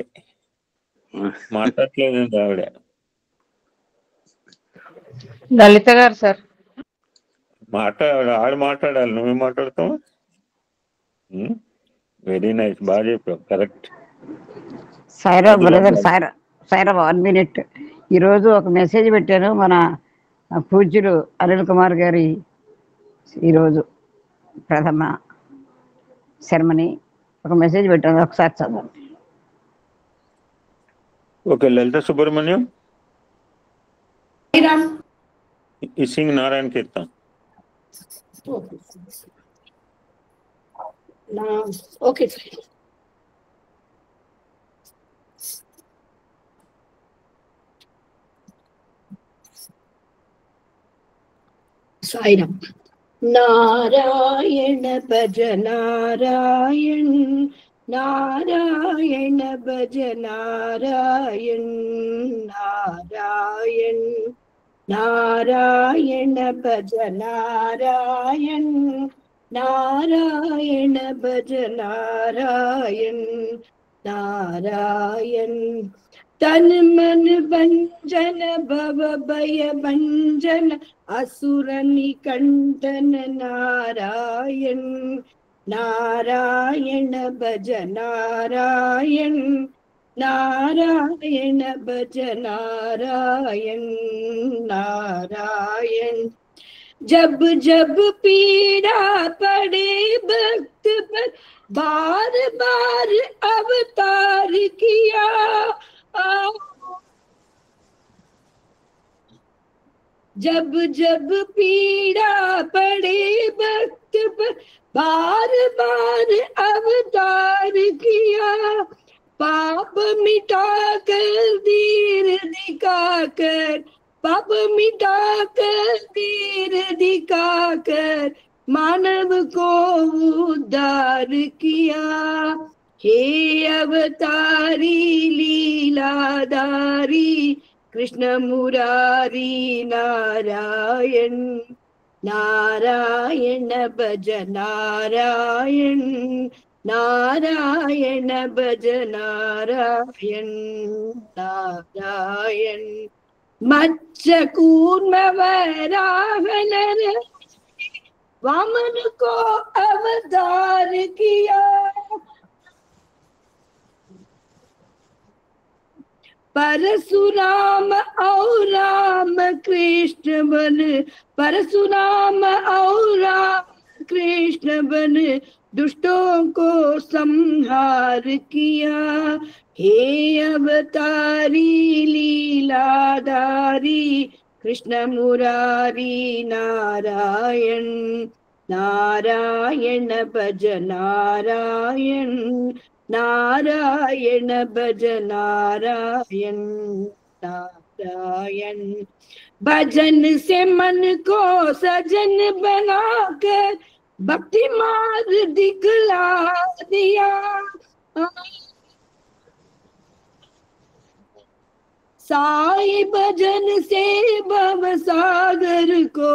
మాట్లాడలేదు ఆవిడ. లలిత గారు సార్. ఆవిడ మాట్లాడాలి, నువ్వే మాట్లాడతావు. వెరీ నైస్, బాగా చెప్పావు, correct. Saira brother, Saira 1 minute. ఈరోజు ఒక మెసేజ్ పెట్టాను, మన పూజ్యులు అనిల్ కుమార్ గారి ఈరోజు ప్రథమ శర్మని ఒక మెసేజ్ పెట్టాను, ఒకసారి చదవండి. ఓకే, లలిత సుబ్రహ్మణ్యం ఈ సింగ్ నారాయణ కీర్తన్. ఓకే సాయిరామ్. నారాయణ భజ నారాయణ్, నారాయణ భజ నారాయణ్, నారాయణ్ నారాయణ భజ నారాయణ్, नारायण भज नारायण नारायण। तन मन भंजन भव भय भंजन असुर निकंदन नारायण नारायण भज नारायण नारायण भज नारायण नारायण। जब जब पीड़ा पड़े भक्त पर बार बार अवतार किया। जब जब पीड़ा पड़े भक्त पर बार बार अवतार किया। पाप मिटा कर धीर दिखाकर पाप मिटा कर तीर दिखाकर मानव को उद्धार किया। हे अवतारी लीलाधारी कृष्ण मुरारी नारायण नारायण भज नारायण नारायण भज नारायण नारायण। मत्स्यकूर्म वराह नर वामन को अवतार किया। परशुराम और राम कृष्ण बन परशुराम और राम कृष्ण बन दुष्टों को संहार किया। हे अवतारी लीलाधारी कृष्ण मुरारी नारायण नारायण भज नारायण नारायण भज नारायण नारायण। भजन से मन को सजन बनाकर भक्ति मार्ग दिखला दिया। साई भजन से भव सागर को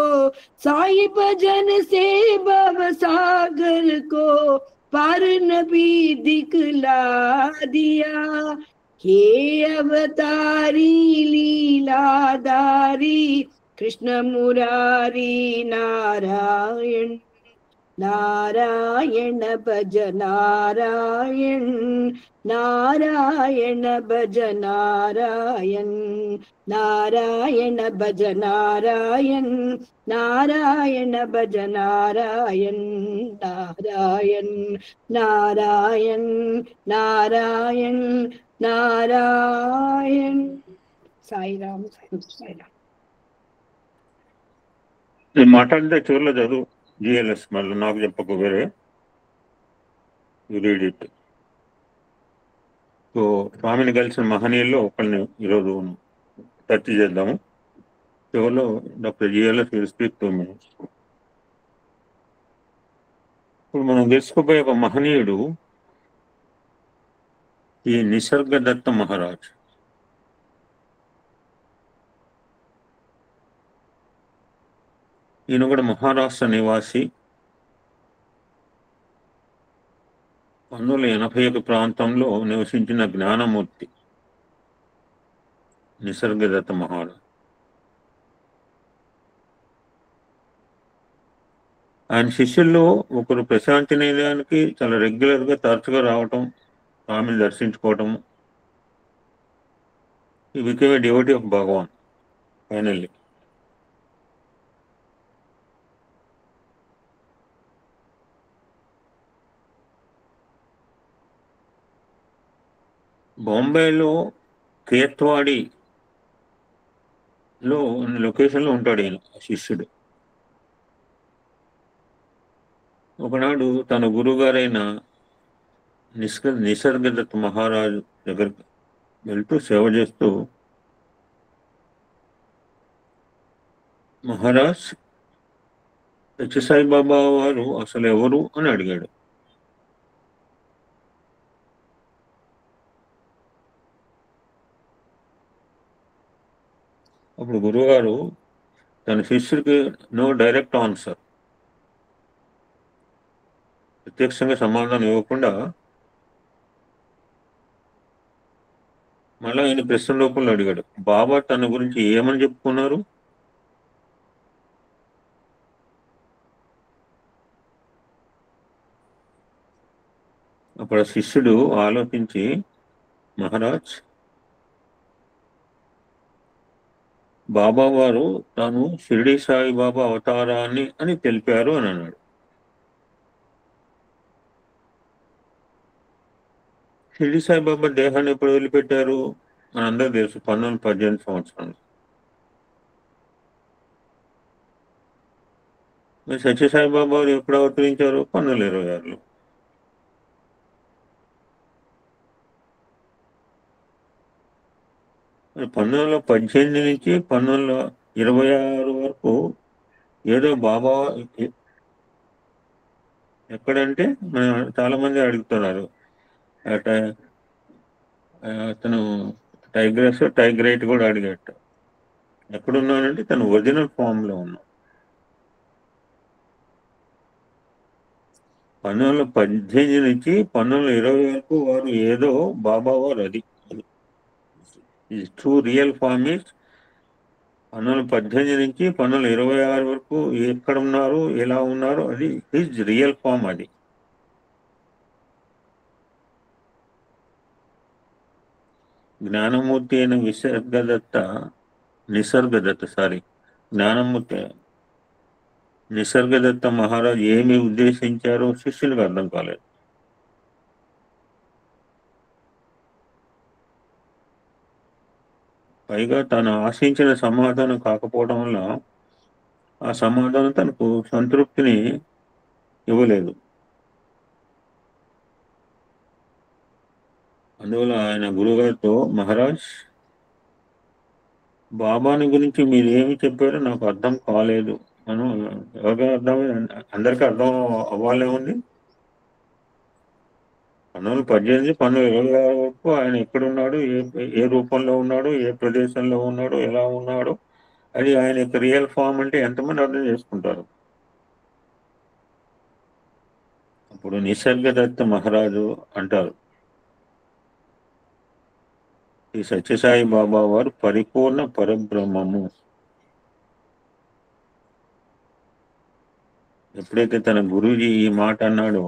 साई भजन से भव सागर को पार नबी दिखला दिया। हे अवतारी लीलाधारी कृष्ण मुरारी नारायण नारायण भज नारायण नारायण भज नारायण नारायण भज नारायण नारायण भज नारायण नारायण नारायण नारायण नारायण। साई राम साई राम। నేను మాట్లాడితే చివరిలో చదువు జిఎల్ఎస్ మళ్ళీ నాకు చెప్పకు వేరే రీడ్ ఇట్. సో స్వామిని కలిసిన మహనీయుల్లో ఒకరిని ఈరోజు చర్చ చేద్దాము. చివరిలో doctor GLS will speak 2 minutes. ఇప్పుడు మనం తెలుసుకోబోయే ఒక మహనీయుడు ఈ నిసర్గదత్త మహారాజ్. ఈయన కూడా మహారాష్ట్ర నివాసి. 1981 ప్రాంతంలో నివసించిన జ్ఞానమూర్తి నిసర్గదత్త మహారాజ్. ఆయన శిష్యుల్లో ఒకరు ప్రశాంతి నిలయానికి చాలా రెగ్యులర్గా తరచుగా రావటం, స్వామిని దర్శించుకోవటం. He became a devotee of Bhagwan finally. బాంబేలో కేత్వాడిలో లొకేషన్లో ఉంటాడు ఈయన శిష్యుడు. ఒకనాడు తన గురుగారైన నిసర్గదత్త మహారాజు దగ్గరికి వెళ్తూ సేవ చేస్తూ, మహారాజ్ సత్యసాయిబాబా వారు అసలు ఎవరు అని అడిగాడు. అప్పుడు గురువుగారు తన శిష్యుడికి నో డైరెక్ట్ ఆన్సర్, ప్రత్యక్షంగా సమాధానం ఇవ్వకుండా మళ్ళీ ఆయన ప్రశ్న రూపంలో అడిగాడు, బాబా తన గురించి ఏమని చెప్పుకున్నారు? అప్పుడు ఆ శిష్యుడు ఆలోచించి, మహారాజ్, బాబా వారు తాను షిరిడి సాయిబాబా అవతారాన్ని అని తెలిపారు అని అన్నాడు. షిరిడి సాయిబాబా దేహాన్ని ఎప్పుడు వదిలిపెట్టారు? మనందరూ తెలుసు, 1918 సంవత్సరాలు. మరి సత్యసాయిబాబా వారు ఎప్పుడు అవతరించారు? 1926లో. మరి 1918 నుంచి 1926 వరకు ఏదో బాబా ఎక్కడంటే మనం చాలా మంది అడుగుతున్నారు, అతను టైగ్రైట్ కూడా అడిగట, ఎక్కడున్నానంటే తను ఒరిజినల్ ఫామ్ లో ఉన్నాం. 1918 నుంచి 1920 వరకు వారు ఏదో బాబా వారు, అది ట్రూ రియల్ ఫామ్ ఈజ్ 1918 నుంచి 1926 వరకు ఎక్కడ ఉన్నారు, ఎలా ఉన్నారు, అది హిజ్ రియల్ ఫామ్. అది జ్ఞానమూర్తి అయిన నిసర్గదత్త మహారాజ్ ఏమి ఉద్దేశించారో శిష్యులకు అర్థం కాలేదు. పైగా తాను ఆశించిన సమాధానం కాకపోవడం వల్ల ఆ సమాధానం తనకు సంతృప్తిని ఇవ్వలేదు. అందువల్ల ఆయన గురుగారితో, మహారాజ్, బాబాని గురించి మీరు ఏమి చెప్పారో నాకు అర్థం కాలేదు. మనం ఎవరికైనా అర్థమైంది? అందరికీ అర్థం అవ్వాలే ఉంది. 1918 1926 వరకు ఆయన ఎక్కడున్నాడు, ఏ రూపంలో ఉన్నాడు, ఏ ప్రదేశంలో ఉన్నాడు, ఎలా ఉన్నాడు, అది ఆయన యొక్క రియల్ ఫామ్ అంటే ఎంతమంది అర్థం చేసుకుంటారు? అప్పుడు నిసర్గదత్త మహారాజు అంటారు, ఈ సత్యసాయి బాబా వారు పరిపూర్ణ పరబ్రహ్మము. ఎప్పుడైతే తన గురూజీ ఈ మాట అన్నాడో,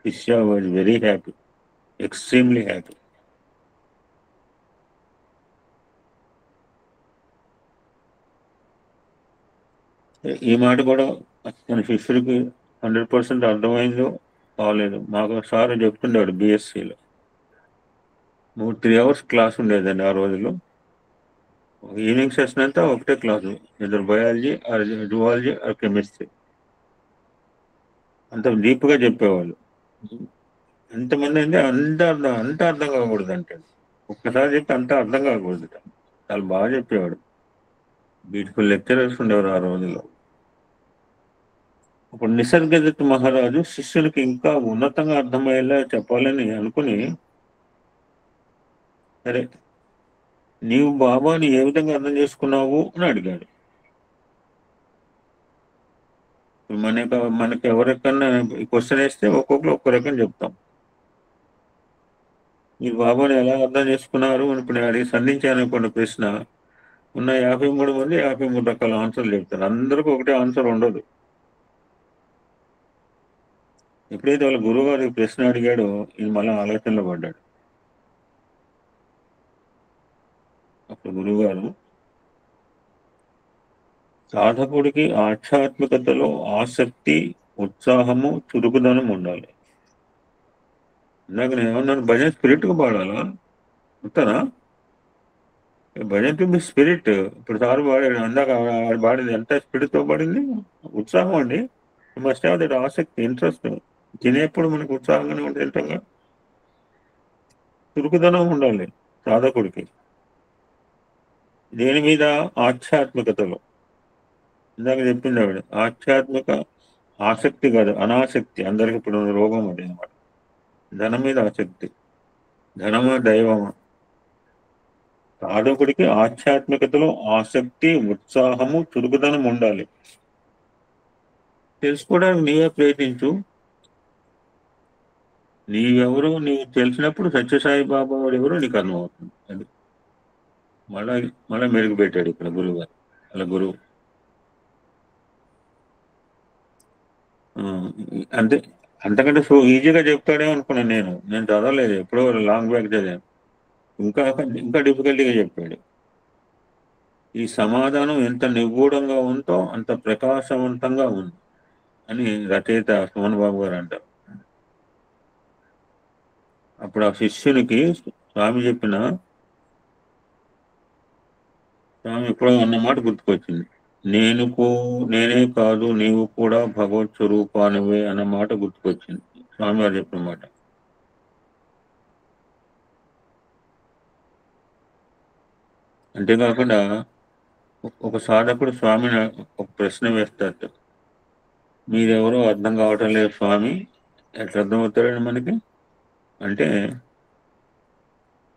శిష్య was very happy, extremely happy. ఈ మాట కూడా తన శిష్యుడికి 100% అర్థమైందో కాలేదు. మాకు సార్ చెప్తుండేవాడు బిఎస్సిలో 3 hours క్లాస్ ఉండేదండి ఆ రోజుల్లో. ఈవినింగ్ సెషన్ అంతా ఒకటే క్లాసు, ఇద్దరు biology or zoology or chemistry. అంత డీప్గా చెప్పేవాళ్ళు. ఎంతమంది అంటే అంత అర్థం కాకూడదు అంటే, ఒక్కసారి చెప్పి అంత అర్థం కాకూడదు. చాలా బాగా చెప్పేవాడు. బ్యూటిఫుల్ లెక్చరర్స్ ఉండేవారు ఆ రోజుల్లో. అప్పుడు నిసర్గదత్త మహారాజు శిష్యునికి ఇంకా ఉన్నతంగా అర్థమయ్యేలా చెప్పాలని అనుకుని, సరే నీవు బాబాని ఏ విధంగా అర్థం చేసుకున్నావు అని అడిగాడు. మనకి ఎవరికన్నా క్వశ్చన్ వేస్తే ఒక్కొక్కరు ఒక్క రకం చెప్తాం. మీరు బాబాని ఎలా అర్థం చేసుకున్నారు అని ఇప్పుడు అడిగి సంధించాలనుకున్న ప్రశ్న, ఉన్న 53 మంది 53 రకాల ఆన్సర్లు చెప్తారు. అందరికీ ఒకటే ఆన్సర్ ఉండదు. ఎప్పుడైతే వాళ్ళ గురువుగారు ఈ ప్రశ్న అడిగాడో, ఇది మళ్ళీ ఆలోచనలో పడ్డాడు. అప్పుడు గురువుగారు, సాధకుడికి ఆధ్యాత్మికతలో ఆసక్తి, ఉత్సాహము, చురుకుదనం ఉండాలి. ఇందాక నేను ఏమన్నాను, భజన స్పిరిట్గా పాడాలా? అంతనా? భజన టు బి స్పిరిట్. ఇప్పుడు సార్ పాడాడు, అందాక పాడింది ఎంత స్పిరిట్తో పాడింది? ఉత్సాహం అండి. మస్ట్ హ్యావ్ దట్ ఆసక్తి, ఇంట్రెస్ట్. తినేప్పుడు మనకు ఉత్సాహంగానే ఉంటుంది. తింటాగా. చురుకుదనం ఉండాలి సాధకుడికి. దేని మీద? ఆధ్యాత్మికతలో. ఇందాక చెప్పింది ఆవిడ, ఆధ్యాత్మిక ఆసక్తి కాదు, అనాసక్తి. అందరికి ఇప్పుడు రోగం అది అనమాట. ధనం మీద ఆసక్తి. ధనమా దైవమా? సాధకుడికి ఆధ్యాత్మికతలో ఆసక్తి, ఉత్సాహము, చురుకుదనం ఉండాలి. తెలుసుకోవడానికి నీవే ప్రయత్నించు. నీవెవరు నీకు తెలిసినప్పుడు సత్యసాయి బాబా వాడు ఎవరో నీకు అర్థమవుతుంది. అది మళ్ళా మెరుగు పెట్టాడు ఇక్కడ గురువు గారు. అలా గురువు అంతే. అంతకంటే సో ఈజీగా చెప్తాడేమో అనుకున్నాను. నేను చదవలేదు, ఎప్పుడో లాంగ్ బ్యాక్ చదివాను. ఇంకా ఇంకా డిఫికల్టీగా చెప్పాడు. ఈ సమాధానం ఎంత నిగూఢంగా ఉందో అంత ప్రకాశవంతంగా ఉంది అని రచయిత సుమన్ బాబు గారు అంటారు. అప్పుడు ఆ శిష్యునికి స్వామి ఎప్పుడో అన్నమాట గుర్తుకొచ్చింది. నేనే కాదు నీవు కూడా భగవత్ స్వరూపానివే అన్న మాట గుర్తుకొచ్చింది, స్వామి వారు చెప్పిన మాట. అంతేకాకుండా ఒక సాధకుడు స్వామిని ఒక ప్రశ్న వేస్తాడు, మీరెవరో అర్థం కావటం లేదు స్వామి, ఎట్లా అర్థమవుతారండి మనకి అంటే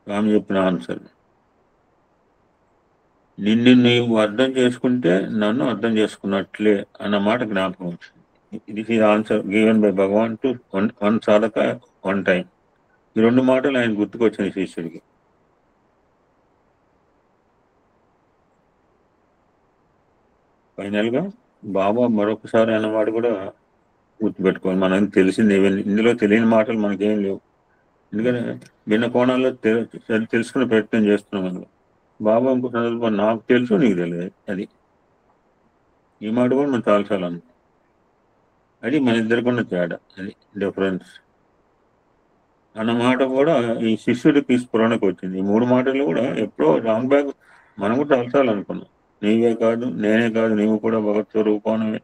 స్వామి చెప్పిన ఆన్సర్, నిన్ను నీవు అర్థం చేసుకుంటే నన్ను అర్థం చేసుకున్నట్లే అన్నమాట జ్ఞాపకం వచ్చింది. This is answer given by Bhagwan to one sadhaka one time. ఈ రెండు మాటలు ఆయన గుర్తుకొచ్చింది శిష్యుడికి. ఫైనల్ గా బాబా మరొకసారి అన్నమాట కూడా గుర్తుపెట్టుకోవాలి. మనకు తెలిసింది ఇందులో తెలియని మాటలు మనకేం లేవు, ఎందుకంటే భిన్న కోణాల్లో తెలుసుకునే ప్రయత్నం చేస్తున్నాం. అందులో బాబా ఇంకో సందర్భం నాకు తెలుసు నీకు తెలియదు, అది ఈ మాట కూడా మనం చాలాసార్లు అనుకో. అది మన ఇద్దరికున్న తేడా, అది డిఫరెన్స్ అన్నమాట కూడా ఈ శిష్యుడికి స్ఫురణకు వచ్చింది. ఈ మూడు మాటలు కూడా ఎప్పుడో రాంగ్ బ్యాగ్ మనం కూడా చాలాసార్లు అనుకున్నాం. నీవే కాదు నేనే కాదు నీవు కూడా భగవత్ స్వరూపానివే,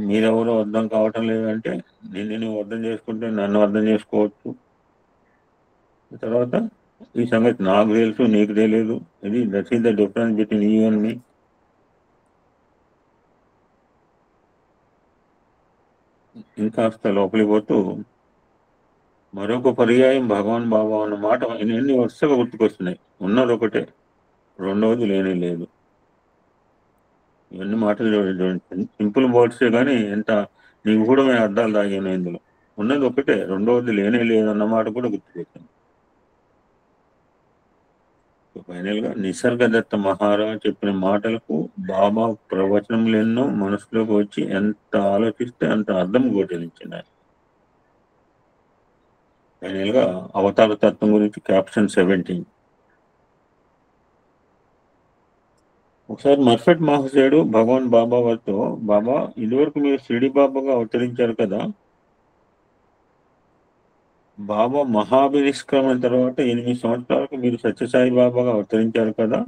మీరెవరో అర్థం కావటం లేదంటే నువ్వు అర్థం చేసుకుంటే నన్ను అర్థం చేసుకోవచ్చు. తర్వాత ఈ సంగతి నాకు తెలుసు నీకు తెలియదు, ఇది that is the difference between you and me. ఇంకాస్త లోపలికి పోతూ మరొక పర్యాయం భగవాన్ బాబా అన్న మాట ఎన్ని వరుసగా గుర్తుకొస్తున్నాయి. ఉన్నది ఒకటే, రెండవది లేనే లేదు. ఇవన్నీ మాటలు చూడండి, సింపుల్ వర్డ్సే కానీ ఎంత నిగూఢమైన అర్థాలు దాగాను ఇందులో. ఉన్నది ఒకటే, రెండవది లేనే లేదు అన్నమాట కూడా గుర్తుకొచ్చింది. ఫైనల్ గా నిసర్గదత్త మహారాజ్ చెప్పిన మాటలకు బాబా ప్రవచనములు ఎన్నో మనసులోకి వచ్చి ఎంత ఆలోచిస్తే అంత అర్థం గోచరించింది. ఫైనల్ గా అవతార తత్వం గురించి క్యాప్షన్ 17. ఒకసారి మర్ఫెట్ మహాశయుడు భగవాన్ బాబా వారితో, బాబా ఇదివరకు మీరు షిరిడి బాబాగా అవతరించారు కదా, బాబా మహాభినిష్క్రమణ తర్వాత 8 సంవత్సరాలకు మీరు సత్యసాయి బాబాగా అవతరించారు కదా.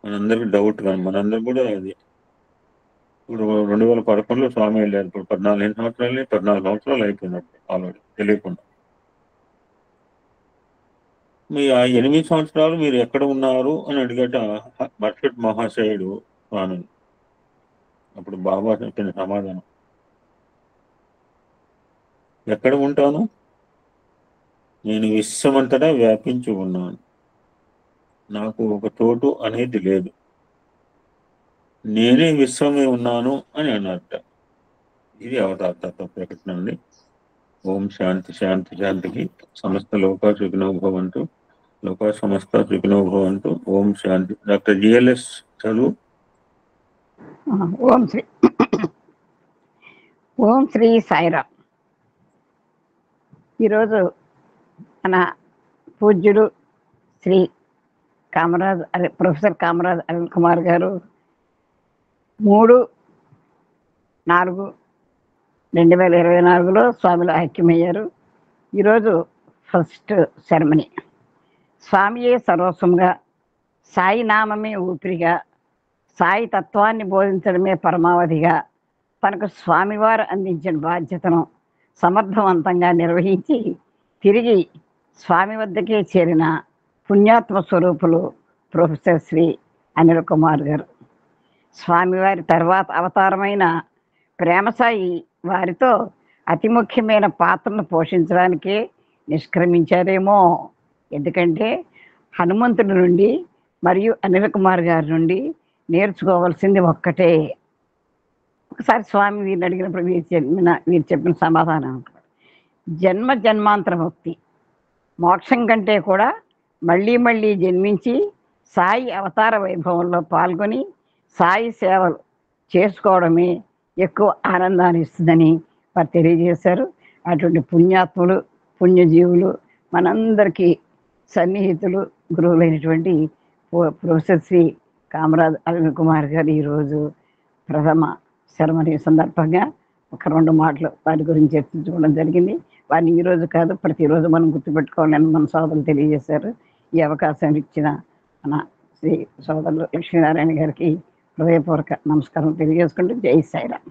మనందరికి డౌట్ కానీ మనందరికి కూడా అది. ఇప్పుడు 2011లో స్వామి వెళ్ళారు, ఇప్పుడు 14 సంవత్సరాలు అయిపోయినప్పుడు ఆల్రెడీ తెలియకుండా. మీ ఆ 8 సంవత్సరాలు మీరు ఎక్కడ ఉన్నారు అని అడిగట మర్ఫెట్ మహాశయుడు స్వామిని. అప్పుడు బాబా చెప్పిన సమాధానం, ఎక్కడ ఉంటాను, నేను విశ్వమంతటా వ్యాపించి ఉన్నాను, నాకు ఒక చోటు అనేది లేదు, నేనే విశ్వమే ఉన్నాను అని అన్నట్ట. ఇది అవతార తత్వ ప్రకటన అండి. ఓం శాంతి శాంతి శాంతికి. సమస్త లోకా సుఖినో భవంతు, లోకా సమస్త సుఖినో భవంతు. ఓం శాంతి. డాక్టర్ జిఎల్ఎస్ చదువు. ఓం శ్రీ సాయిరామ్. ఈరోజు మన పూజ్యుడు శ్రీ ప్రొఫెసర్ కామరాజ్ అనిల్ కుమార్ గారు 3/4/2024లో స్వామిలో ఐక్యమయ్యారు. ఈరోజు ఫస్ట్ సెరమనీ. స్వామియే సర్వస్వంగా, సాయి నామమే ఊపిరిగా, సాయి తత్వాన్ని బోధించడమే పరమావధిగా తనకు స్వామివారు అందించిన బాధ్యతను సమర్థవంతంగా నిర్వహించి తిరిగి స్వామి వద్దకే చేరిన పుణ్యాత్మ స్వరూపులు ప్రొఫెసర్ శ్రీ అనిల్ కుమార్ గారు. స్వామివారి తర్వాత అవతారమైన ప్రేమసాయి వారితో అతి ముఖ్యమైన పాత్రను పోషించడానికే నిష్క్రమించారేమో. ఎందుకంటే హనుమంతుడి నుండి మరియు అనిల్ కుమార్ గారి నుండి నేర్చుకోవాల్సింది ఒక్కటే, ఒకసారి స్వామి వీరిని అడిగినప్పుడు వీరు చెప్పిన సమాధానం జన్మ జన్మాంతర భక్తి, మోక్షం కంటే కూడా మళ్ళీ మళ్ళీ జన్మించి సాయి అవతార వైభవంలో పాల్గొని సాయి సేవలు చేసుకోవడమే ఎక్కువ ఆనందాన్ని ఇస్తుందని వారు తెలియజేశారు. అటువంటి పుణ్యాత్ములు, పుణ్యజీవులు, మనందరికీ సన్నిహితులు, గురువులైనటువంటి ప్రొఫెసర్ శ్రీ కామరాజ్ అరవింద్ కుమార్ గారు ఈరోజు ప్రథమ సెరమనీ సందర్భంగా ఒక 2 మాటలు వారి గురించి చర్చించుకోవడం జరిగింది. వారిని ఈరోజు కాదు, ప్రతిరోజు మనం గుర్తుపెట్టుకోవాలని మన సోదరులు తెలియజేశారు. ఈ అవకాశం ఇచ్చిన మన శ్రీ సోదరులు లక్ష్మీనారాయణ గారికి హృదయపూర్వక నమస్కారం తెలియజేసుకుంటూ జై సాయిరామ్.